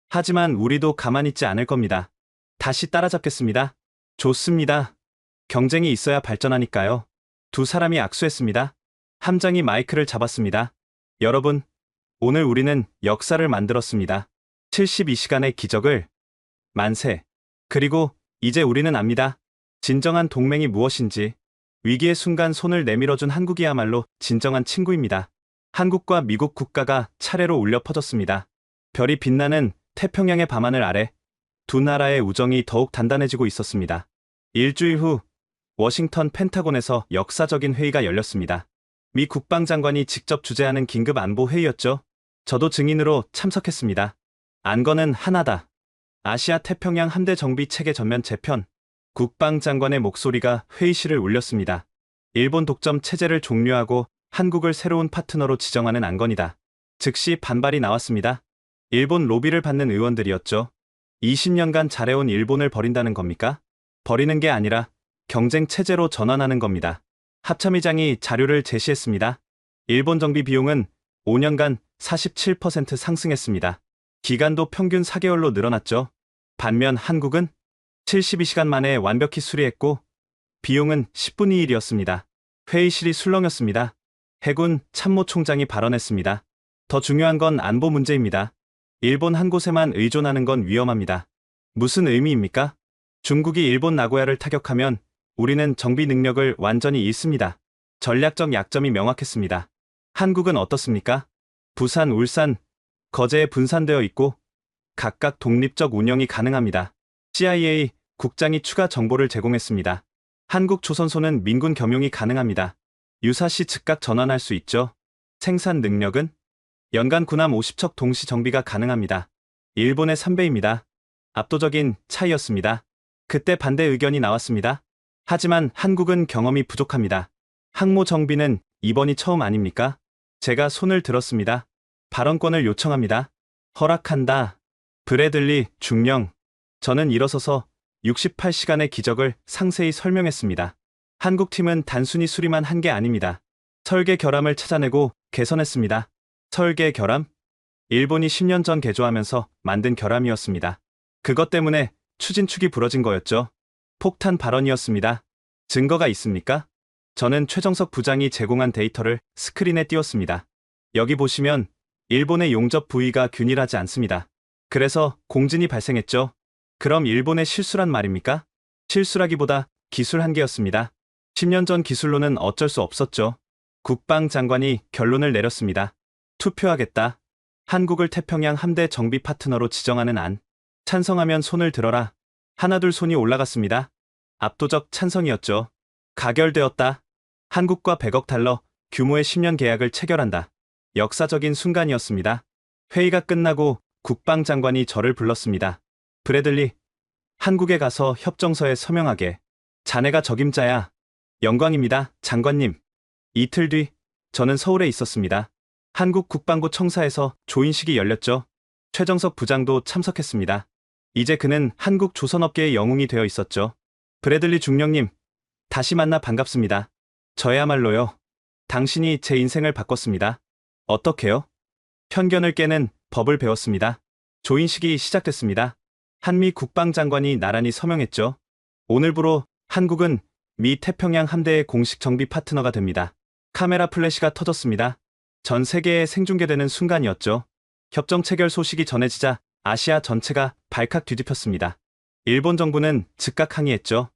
하지만 우리도 가만히 있지 않을 겁니다. 다시 따라잡겠습니다. 좋습니다. 경쟁이 있어야 발전하니까요. 두 사람이 악수했습니다. 함장이 마이크를 잡았습니다. 여러분, 오늘 우리는 역사를 만들었습니다. 72시간의 기적을. 만세. 그리고 이제 우리는 압니다. 진정한 동맹이 무엇인지. 위기의 순간 손을 내밀어준 한국이야말로 진정한 친구입니다. 한국과 미국 국가가 차례로 울려 퍼졌습니다. 별이 빛나는 태평양의 밤하늘 아래 두 나라의 우정이 더욱 단단해지고 있었습니다. 일주일 후 워싱턴 펜타곤에서 역사적인 회의가 열렸습니다. 미 국방장관이 직접 주재하는 긴급 안보 회의였죠. 저도 증인으로 참석했습니다. 안건은 하나다. 아시아 태평양 함대 정비 체계 전면 재편. 국방장관의 목소리가 회의실을 울렸습니다. 일본 독점 체제를 종료하고 한국을 새로운 파트너로 지정하는 안건이다. 즉시 반발이 나왔습니다. 일본 로비를 받는 의원들이었죠. 20년간 잘해온 일본을 버린다는 겁니까? 버리는 게 아니라 경쟁 체제로 전환하는 겁니다. 합참의장이 자료를 제시했습니다. 일본 정비 비용은 5년간 47% 상승했습니다. 기간도 평균 4개월로 늘어났죠. 반면 한국은 72시간 만에 완벽히 수리했고 비용은 10분의 1이었습니다. 회의실이 술렁였습니다. 해군 참모총장이 발언했습니다. 더 중요한 건 안보 문제입니다. 일본 한 곳에만 의존하는 건 위험합니다. 무슨 의미입니까? 중국이 일본 나고야를 타격하면 우리는 정비 능력을 완전히 잃습니다. 전략적 약점이 명확했습니다. 한국은 어떻습니까? 부산, 울산, 거제에 분산되어 있고 각각 독립적 운영이 가능합니다. CIA 국장이 추가 정보를 제공했습니다. 한국 조선소는 민군 겸용이 가능합니다. 유사시 즉각 전환할 수 있죠. 생산 능력은 연간 군함 50척 동시 정비가 가능합니다. 일본의 3배입니다. 압도적인 차이였습니다. 그때 반대 의견이 나왔습니다. 하지만 한국은 경험이 부족합니다. 항모 정비는 이번이 처음 아닙니까? 제가 손을 들었습니다. 발언권을 요청합니다. 허락한다. 브래들리 중령. 저는 일어서서 68시간의 기적을 상세히 설명했습니다. 한국팀은 단순히 수리만 한 게 아닙니다. 설계 결함을 찾아내고 개선했습니다. 설계 결함? 일본이 10년 전 개조하면서 만든 결함이었습니다. 그것 때문에 추진축이 부러진 거였죠. 폭탄 발언이었습니다. 증거가 있습니까? 저는 최정석 부장이 제공한 데이터를 스크린에 띄웠습니다. 여기 보시면 일본의 용접 부위가 균일하지 않습니다. 그래서 공진이 발생했죠. 그럼 일본의 실수란 말입니까? 실수라기보다 기술 한계였습니다. 10년 전 기술로는 어쩔 수 없었죠. 국방장관이 결론을 내렸습니다. 투표하겠다. 한국을 태평양 함대 정비 파트너로 지정하는 안. 찬성하면 손을 들어라. 하나둘 손이 올라갔습니다. 압도적 찬성이었죠. 가결되었다. 한국과 100억 달러 규모의 10년 계약을 체결한다. 역사적인 순간이었습니다. 회의가 끝나고 국방장관이 저를 불렀습니다. 브래들리, 한국에 가서 협정서에 서명하게. 자네가 적임자야. 영광입니다, 장관님. 이틀 뒤, 저는 서울에 있었습니다. 한국 국방부 청사에서 조인식이 열렸죠. 최정석 부장도 참석했습니다. 이제 그는 한국 조선업계의 영웅이 되어 있었죠. 브래들리 중령님, 다시 만나 반갑습니다. 저야말로요. 당신이 제 인생을 바꿨습니다. 어떻게요? 편견을 깨는 법을 배웠습니다. 조인식이 시작됐습니다. 한미 국방장관이 나란히 서명했죠. 오늘부로 한국은 미 태평양 함대의 공식 정비 파트너가 됩니다. 카메라 플래시가 터졌습니다. 전 세계에 생중계되는 순간이었죠. 협정 체결 소식이 전해지자 아시아 전체가 발칵 뒤집혔습니다. 일본 정부는 즉각 항의했죠.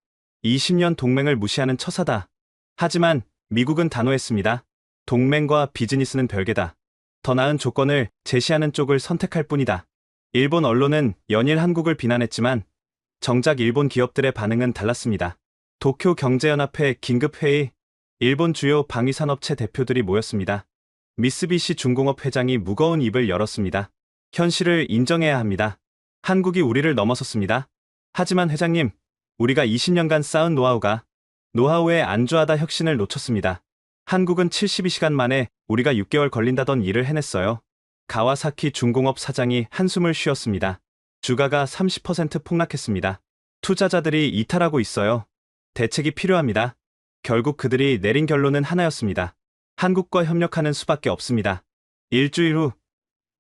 20년 동맹을 무시하는 처사다. 하지만 미국은 단호했습니다. 동맹과 비즈니스는 별개다. 더 나은 조건을 제시하는 쪽을 선택할 뿐이다. 일본 언론은 연일 한국을 비난했지만 정작 일본 기업들의 반응은 달랐습니다. 도쿄 경제연합회 긴급회의, 일본 주요 방위산업체 대표들이 모였습니다. 미쓰비시 중공업 회장이 무거운 입을 열었습니다. 현실을 인정해야 합니다. 한국이 우리를 넘어섰습니다. 하지만 회장님, 우리가 20년간 쌓은 노하우에 안주하다 혁신을 놓쳤습니다. 한국은 72시간 만에 우리가 6개월 걸린다던 일을 해냈어요. 가와사키 중공업 사장이 한숨을 쉬었습니다. 주가가 30% 폭락했습니다. 투자자들이 이탈하고 있어요. 대책이 필요합니다. 결국 그들이 내린 결론은 하나였습니다. 한국과 협력하는 수밖에 없습니다. 일주일 후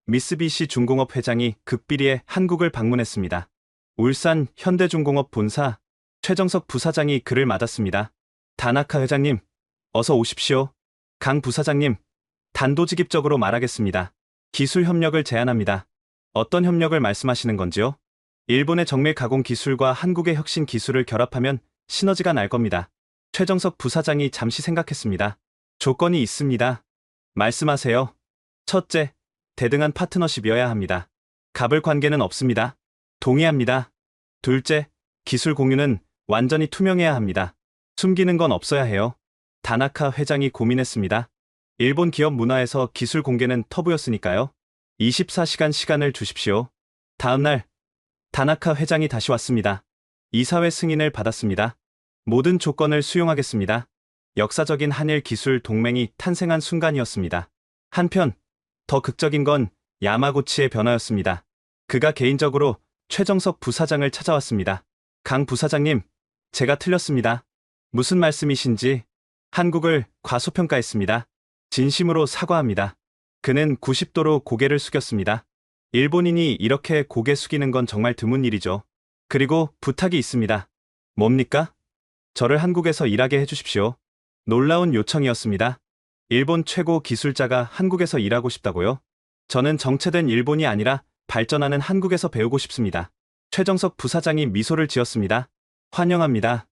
미쓰비시 중공업 회장이 극비리에 한국을 방문했습니다. 울산 현대중공업 본사 최정석 부사장이 그를 맞았습니다. 다나카 회장님, 어서 오십시오. 강 부사장님, 단도직입적으로 말하겠습니다. 기술 협력을 제안합니다. 어떤 협력을 말씀하시는 건지요? 일본의 정밀 가공 기술과 한국의 혁신 기술을 결합하면 시너지가 날 겁니다. 최정석 부사장이 잠시 생각했습니다. 조건이 있습니다. 말씀하세요. 첫째, 대등한 파트너십이어야 합니다. 갑을 관계는 없습니다. 동의합니다. 둘째, 기술 공유는 완전히 투명해야 합니다. 숨기는 건 없어야 해요. 다나카 회장이 고민했습니다. 일본 기업 문화에서 기술 공개는 터부였으니까요. 24시간 시간을 주십시오. 다음 날, 다나카 회장이 다시 왔습니다. 이사회 승인을 받았습니다. 모든 조건을 수용하겠습니다. 역사적인 한일 기술 동맹이 탄생한 순간이었습니다. 한편, 더 극적인 건 야마구치의 변화였습니다. 그가 개인적으로 최정석 부사장을 찾아왔습니다. 강 부사장님, 제가 틀렸습니다. 무슨 말씀이신지 한국을 과소평가했습니다. 진심으로 사과합니다. 그는 90도로 고개를 숙였습니다. 일본인이 이렇게 고개 숙이는 건 정말 드문 일이죠. 그리고 부탁이 있습니다. 뭡니까? 저를 한국에서 일하게 해주십시오. 놀라운 요청이었습니다. 일본 최고 기술자가 한국에서 일하고 싶다고요? 저는 정체된 일본이 아니라 발전하는 한국에서 배우고 싶습니다. 최정석 부사장이 미소를 지었습니다. 환영합니다.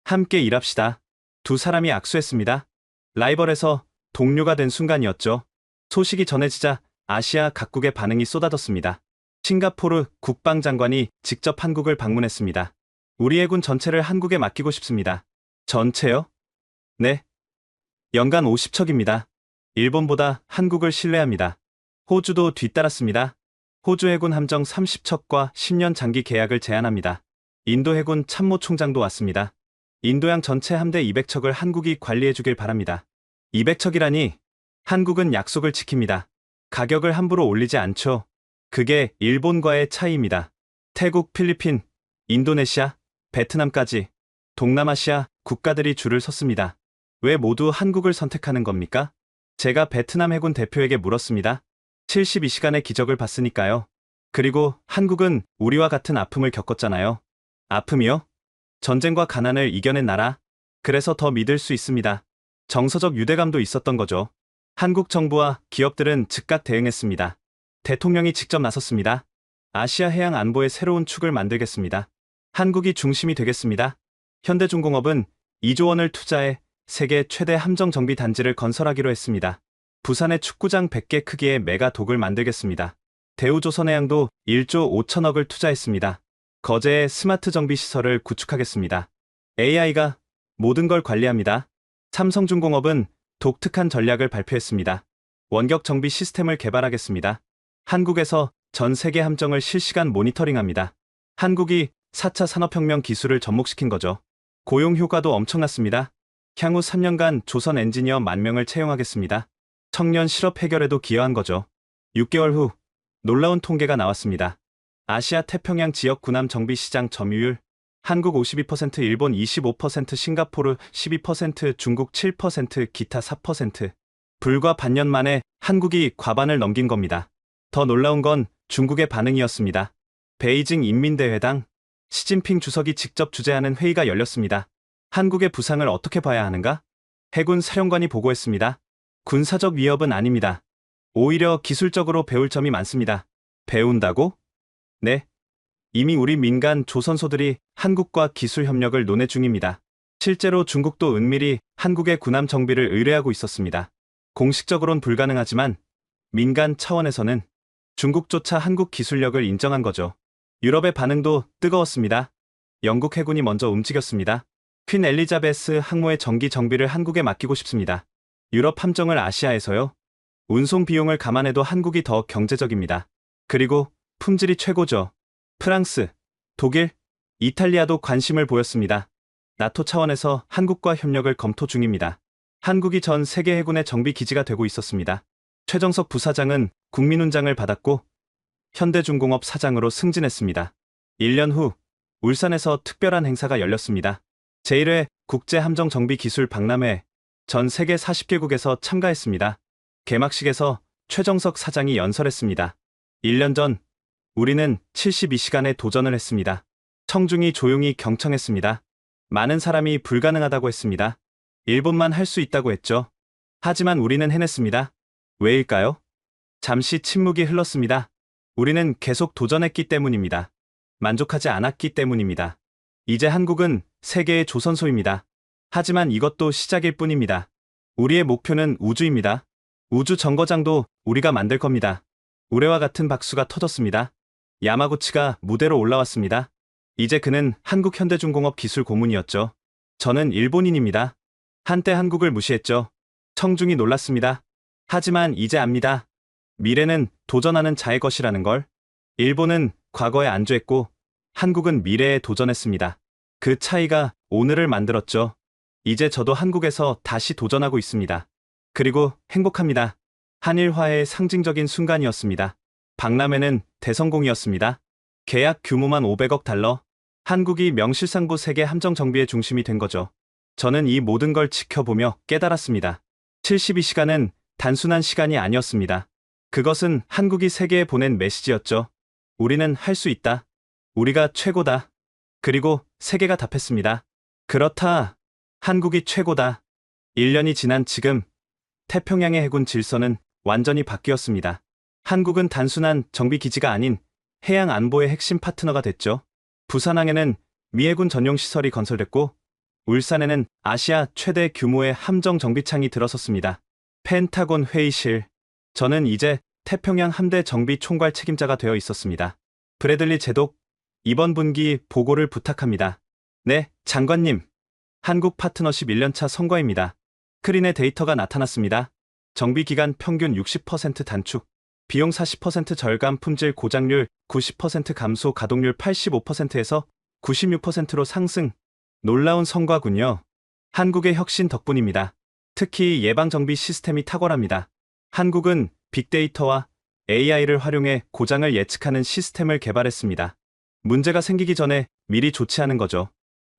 함께 일합시다. 두 사람이 악수했습니다. 라이벌에서 동료가 된 순간이었죠. 소식이 전해지자 아시아 각국의 반응이 쏟아졌습니다. 싱가포르 국방장관이 직접 한국을 방문했습니다. 우리 해군 전체를 한국에 맡기고 싶습니다. 전체요? 네. 연간 50척입니다. 일본보다 한국을 신뢰합니다. 호주도 뒤따랐습니다. 호주 해군 함정 30척과 10년 장기 계약을 제안합니다. 인도 해군 참모총장도 왔습니다. 인도양 전체 함대 200척을 한국이 관리해주길 바랍니다. 200척이라니 한국은 약속을 지킵니다. 가격을 함부로 올리지 않죠. 그게 일본과의 차이입니다. 태국, 필리핀, 인도네시아, 베트남까지 동남아시아 국가들이 줄을 섰습니다. 왜 모두 한국을 선택하는 겁니까? 제가 베트남 해군 대표에게 물었습니다. 72시간의 기적을 봤으니까요. 그리고 한국은 우리와 같은 아픔을 겪었잖아요. 아픔이요? 전쟁과 가난을 이겨낸 나라. 그래서 더 믿을 수 있습니다. 정서적 유대감도 있었던 거죠. 한국 정부와 기업들은 즉각 대응했습니다. 대통령이 직접 나섰습니다. 아시아 해양 안보의 새로운 축을 만들겠습니다. 한국이 중심이 되겠습니다. 현대중공업은 2조 원을 투자해 세계 최대 함정 정비 단지를 건설하기로 했습니다. 부산에 축구장 100개 크기의 메가 독을 만들겠습니다. 대우조선해양도 1조 5천억을 투자했습니다. 거제에 스마트 정비 시설을 구축하겠습니다. AI가 모든 걸 관리합니다. 삼성중공업은 독특한 전략을 발표했습니다. 원격 정비 시스템을 개발하겠습니다. 한국에서 전 세계 함정을 실시간 모니터링합니다. 한국이 4차 산업혁명 기술을 접목시킨 거죠. 고용 효과도 엄청났습니다. 향후 3년간 조선 엔지니어 10,000명을 채용하겠습니다. 청년 실업 해결에도 기여한 거죠. 6개월 후 놀라운 통계가 나왔습니다. 아시아 태평양 지역 군함 정비 시장 점유율 한국 52%, 일본 25%, 싱가포르 12%, 중국 7%, 기타 4%. 불과 반년 만에 한국이 과반을 넘긴 겁니다. 더 놀라운 건 중국의 반응이었습니다. 베이징 인민대회당 시진핑 주석이 직접 주재하는 회의가 열렸습니다. 한국의 부상을 어떻게 봐야 하는가? 해군 사령관이 보고했습니다. 군사적 위협은 아닙니다. 오히려 기술적으로 배울 점이 많습니다. 배운다고? 네. 이미 우리 민간 조선소들이 한국과 기술 협력을 논의 중입니다. 실제로 중국도 은밀히 한국의 군함 정비를 의뢰하고 있었습니다. 공식적으론 불가능하지만 민간 차원에서는 중국조차 한국 기술력을 인정한 거죠. 유럽의 반응도 뜨거웠습니다. 영국 해군이 먼저 움직였습니다. 퀸 엘리자베스 항모의 정기 정비를 한국에 맡기고 싶습니다. 유럽 함정을 아시아에서요? 운송 비용을 감안해도 한국이 더 경제적입니다. 그리고 품질이 최고죠. 프랑스, 독일, 이탈리아도 관심을 보였습니다. 나토 차원에서 한국과 협력을 검토 중입니다. 한국이 전 세계 해군의 정비 기지가 되고 있었습니다. 최정석 부사장은 국민훈장을 받았고 현대중공업 사장으로 승진했습니다. 1년 후 울산에서 특별한 행사가 열렸습니다. 제1회 국제함정정비기술 박람회 전 세계 40개국에서 참가했습니다. 개막식에서 최정석 사장이 연설했습니다. 1년 전 우리는 72시간에 도전을 했습니다. 청중이 조용히 경청했습니다. 많은 사람이 불가능하다고 했습니다. 일본만 할 수 있다고 했죠. 하지만 우리는 해냈습니다. 왜일까요? 잠시 침묵이 흘렀습니다. 우리는 계속 도전했기 때문입니다. 만족하지 않았기 때문입니다. 이제 한국은 세계의 조선소입니다. 하지만 이것도 시작일 뿐입니다. 우리의 목표는 우주입니다. 우주 정거장도 우리가 만들 겁니다. 우레와 같은 박수가 터졌습니다. 야마구치가 무대로 올라왔습니다. 이제 그는 한국 현대중공업 기술 고문이었죠. 저는 일본인입니다. 한때 한국을 무시했죠. 청중이 놀랐습니다. 하지만 이제 압니다. 미래는 도전하는 자의 것이라는 걸. 일본은 과거에 안주했고 한국은 미래에 도전했습니다. 그 차이가 오늘을 만들었죠. 이제 저도 한국에서 다시 도전하고 있습니다. 그리고 행복합니다. 한일화해의 상징적인 순간이었습니다. 박람회는 대성공이었습니다. 계약 규모만 500억 달러. 한국이 명실상부 세계 함정 정비의 중심이 된 거죠. 저는 이 모든 걸 지켜보며 깨달았습니다. 72시간은 단순한 시간이 아니었습니다. 그것은 한국이 세계에 보낸 메시지였죠. 우리는 할 수 있다. 우리가 최고다. 그리고 세계가 답했습니다. 그렇다. 한국이 최고다. 1년이 지난 지금 태평양의 해군 질서는 완전히 바뀌었습니다. 한국은 단순한 정비 기지가 아닌 해양 안보의 핵심 파트너가 됐죠. 부산항에는 미 해군 전용 시설이 건설됐고 울산에는 아시아 최대 규모의 함정 정비창이 들어섰습니다. 펜타곤 회의실. 저는 이제 태평양 함대 정비 총괄 책임자가 되어 있었습니다. 브래들리 제독, 이번 분기 보고를 부탁합니다. 네, 장관님. 한국 파트너십 1년차 성과입니다. 스크린에 데이터가 나타났습니다. 정비 기간 평균 60% 단축, 비용 40% 절감, 품질 고장률 90% 감소, 가동률 85%에서 96%로 상승. 놀라운 성과군요. 한국의 혁신 덕분입니다. 특히 예방정비 시스템이 탁월합니다. 한국은 빅데이터와 AI를 활용해 고장을 예측하는 시스템을 개발했습니다. 문제가 생기기 전에 미리 조치하는 거죠.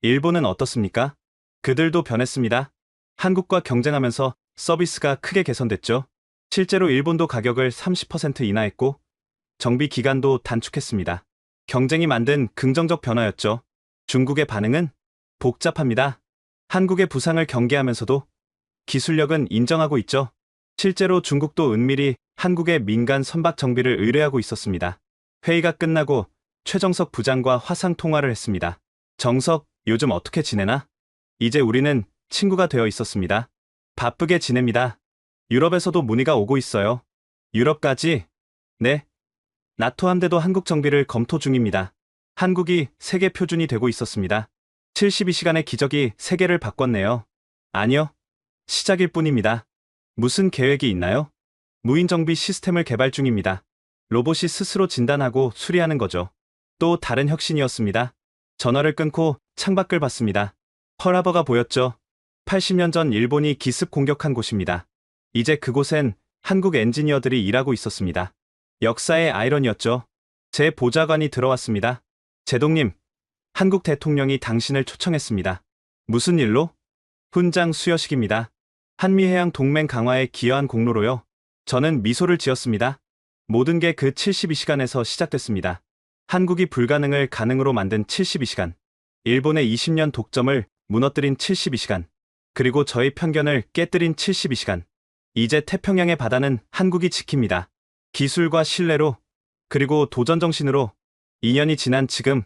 일본은 어떻습니까? 그들도 변했습니다. 한국과 경쟁하면서 서비스가 크게 개선됐죠. 실제로 일본도 가격을 30% 인하했고 정비 기간도 단축했습니다. 경쟁이 만든 긍정적 변화였죠. 중국의 반응은 복잡합니다. 한국의 부상을 경계하면서도 기술력은 인정하고 있죠. 실제로 중국도 은밀히 한국의 민간 선박 정비를 의뢰하고 있었습니다. 회의가 끝나고 최정석 부장과 화상 통화를 했습니다. 정석, 요즘 어떻게 지내나? 이제 우리는 친구가 되어 있었습니다. 바쁘게 지냅니다. 유럽에서도 문의가 오고 있어요. 유럽까지? 네. 나토 함대도 한국 정비를 검토 중입니다. 한국이 세계 표준이 되고 있었습니다. 72시간의 기적이 세계를 바꿨네요. 아니요. 시작일 뿐입니다. 무슨 계획이 있나요? 무인 정비 시스템을 개발 중입니다. 로봇이 스스로 진단하고 수리하는 거죠. 또 다른 혁신이었습니다. 전화를 끊고 창밖을 봤습니다. 펄하버가 보였죠. 80년 전 일본이 기습 공격한 곳입니다. 이제 그곳엔 한국 엔지니어들이 일하고 있었습니다. 역사의 아이러니였죠. 제 보좌관이 들어왔습니다. 제동님, 한국 대통령이 당신을 초청했습니다. 무슨 일로? 훈장 수여식입니다. 한미해양 동맹 강화에 기여한 공로로요. 저는 미소를 지었습니다. 모든 게 그 72시간에서 시작됐습니다. 한국이 불가능을 가능으로 만든 72시간. 일본의 20년 독점을 무너뜨린 72시간. 그리고 저의 편견을 깨뜨린 72시간. 이제 태평양의 바다는 한국이 지킵니다. 기술과 신뢰로, 그리고 도전정신으로 2년이 지난 지금,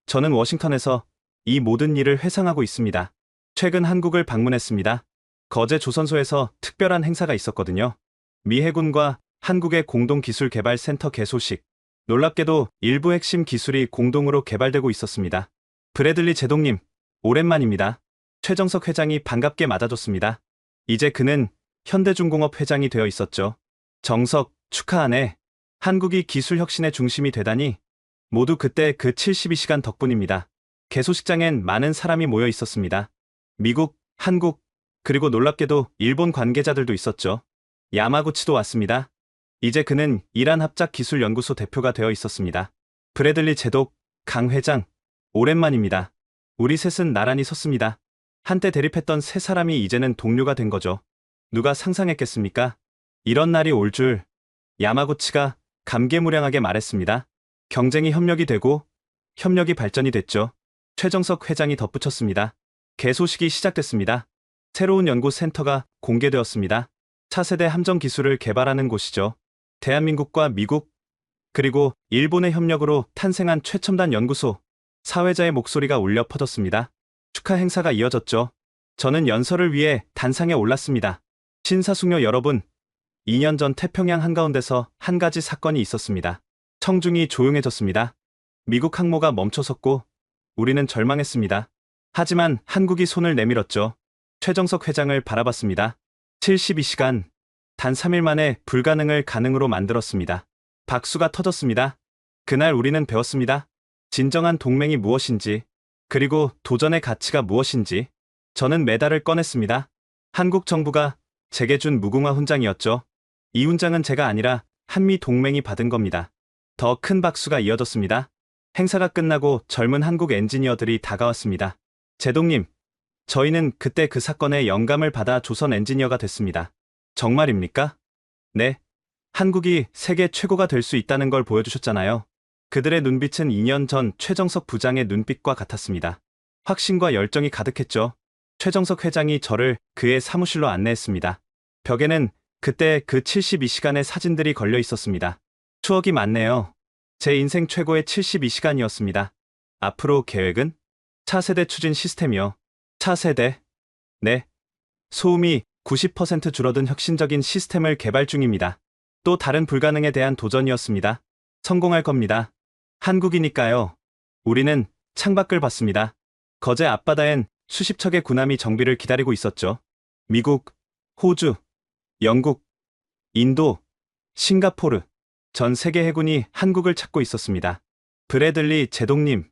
저는 워싱턴에서 이 모든 일을 회상하고 있습니다. 최근 한국을 방문했습니다. 거제 조선소에서 특별한 행사가 있었거든요. 미 해군과 한국의 공동기술개발센터 개소식. 놀랍게도 일부 핵심 기술이 공동으로 개발되고 있었습니다. 브래들리 제동님, 오랜만입니다. 최정석 회장이 반갑게 맞아줬습니다. 이제 그는 현대중공업 회장이 되어 있었죠. 정석, 축하하네. 한국이 기술 혁신의 중심이 되다니. 모두 그때 그 72시간 덕분입니다. 개소식장엔 많은 사람이 모여 있었습니다. 미국, 한국, 그리고 놀랍게도 일본 관계자들도 있었죠. 야마구치도 왔습니다. 이제 그는 이란 합작기술연구소 대표가 되어 있었습니다. 브래들리 제독, 강 회장, 오랜만입니다. 우리 셋은 나란히 섰습니다. 한때 대립했던 세 사람이 이제는 동료가 된 거죠. 누가 상상했겠습니까? 이런 날이 올 줄. 야마구치가 감개무량하게 말했습니다. 경쟁이 협력이 되고 협력이 발전이 됐죠. 최정석 회장이 덧붙였습니다. 개소식이 시작됐습니다. 새로운 연구센터가 공개되었습니다. 차세대 함정 기술을 개발하는 곳이죠. 대한민국과 미국, 그리고 일본의 협력으로 탄생한 최첨단 연구소. 사회자의 목소리가 울려 퍼졌습니다. 축하 행사가 이어졌죠. 저는 연설을 위해 단상에 올랐습니다. 신사숙녀 여러분, 2년 전 태평양 한가운데서 한 가지 사건이 있었습니다. 청중이 조용해졌습니다. 미국 항모가 멈춰섰고 우리는 절망했습니다. 하지만 한국이 손을 내밀었죠. 최정석 회장을 바라봤습니다. 72시간, 단 3일 만에 불가능을 가능으로 만들었습니다. 박수가 터졌습니다. 그날 우리는 배웠습니다. 진정한 동맹이 무엇인지, 그리고 도전의 가치가 무엇인지. 저는 메달을 꺼냈습니다. 한국 정부가 제게 준 무궁화 훈장이었죠. 이 훈장은 제가 아니라 한미 동맹이 받은 겁니다. 더 큰 박수가 이어졌습니다. 행사가 끝나고 젊은 한국 엔지니어들이 다가왔습니다. 제동님, 저희는 그때 그 사건에 영감을 받아 조선 엔지니어가 됐습니다. 정말입니까? 네. 한국이 세계 최고가 될 수 있다는 걸 보여주셨잖아요. 그들의 눈빛은 2년 전 최정석 부장의 눈빛과 같았습니다. 확신과 열정이 가득했죠. 최정석 회장이 저를 그의 사무실로 안내했습니다. 벽에는 그때 그 72시간의 사진들이 걸려 있었습니다. 추억이 많네요. 제 인생 최고의 72시간이었습니다. 앞으로 계획은? 차세대 추진 시스템이요. 차세대? 네. 소음이 90% 줄어든 혁신적인 시스템을 개발 중입니다. 또 다른 불가능에 대한 도전이었습니다. 성공할 겁니다. 한국이니까요. 우리는 창밖을 봤습니다. 거제 앞바다엔 수십 척의 군함이 정비를 기다리고 있었죠. 미국, 호주, 영국, 인도, 싱가포르, 전 세계 해군이 한국을 찾고 있었습니다. 브래들리 제독님.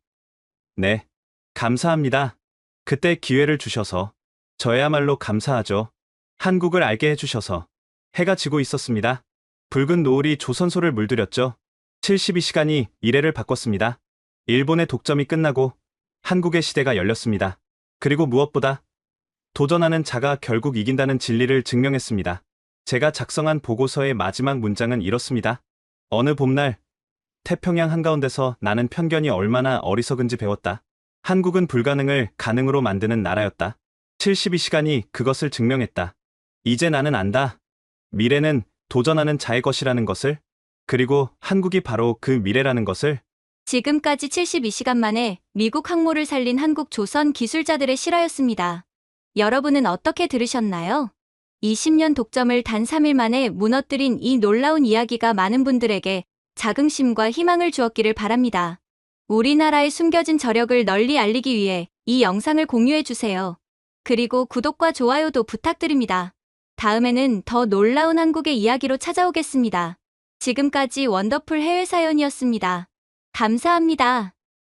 네, 감사합니다. 그때 기회를 주셔서 저야말로 감사하죠. 한국을 알게 해주셔서. 해가 지고 있었습니다. 붉은 노을이 조선소를 물들였죠. 72시간이 이래를 바꿨습니다. 일본의 독점이 끝나고 한국의 시대가 열렸습니다. 그리고 무엇보다 도전하는 자가 결국 이긴다는 진리를 증명했습니다. 제가 작성한 보고서의 마지막 문장은 이렇습니다. 어느 봄날 태평양 한가운데서 나는 편견이 얼마나 어리석은지 배웠다. 한국은 불가능을 가능으로 만드는 나라였다. 72시간이 그것을 증명했다. 이제 나는 안다. 미래는 도전하는 자의 것이라는 것을, 그리고 한국이 바로 그 미래라는 것을. 지금까지 72시간 만에 미국 항모를 살린 한국 조선 기술자들의 실화였습니다. 여러분은 어떻게 들으셨나요? 20년 독점을 단 3일 만에 무너뜨린 이 놀라운 이야기가 많은 분들에게 자긍심과 희망을 주었기를 바랍니다. 우리나라의 숨겨진 저력을 널리 알리기 위해 이 영상을 공유해주세요. 그리고 구독과 좋아요도 부탁드립니다. 다음에는 더 놀라운 한국의 이야기로 찾아오겠습니다. 지금까지 원더풀 해외사연이었습니다. 감사합니다.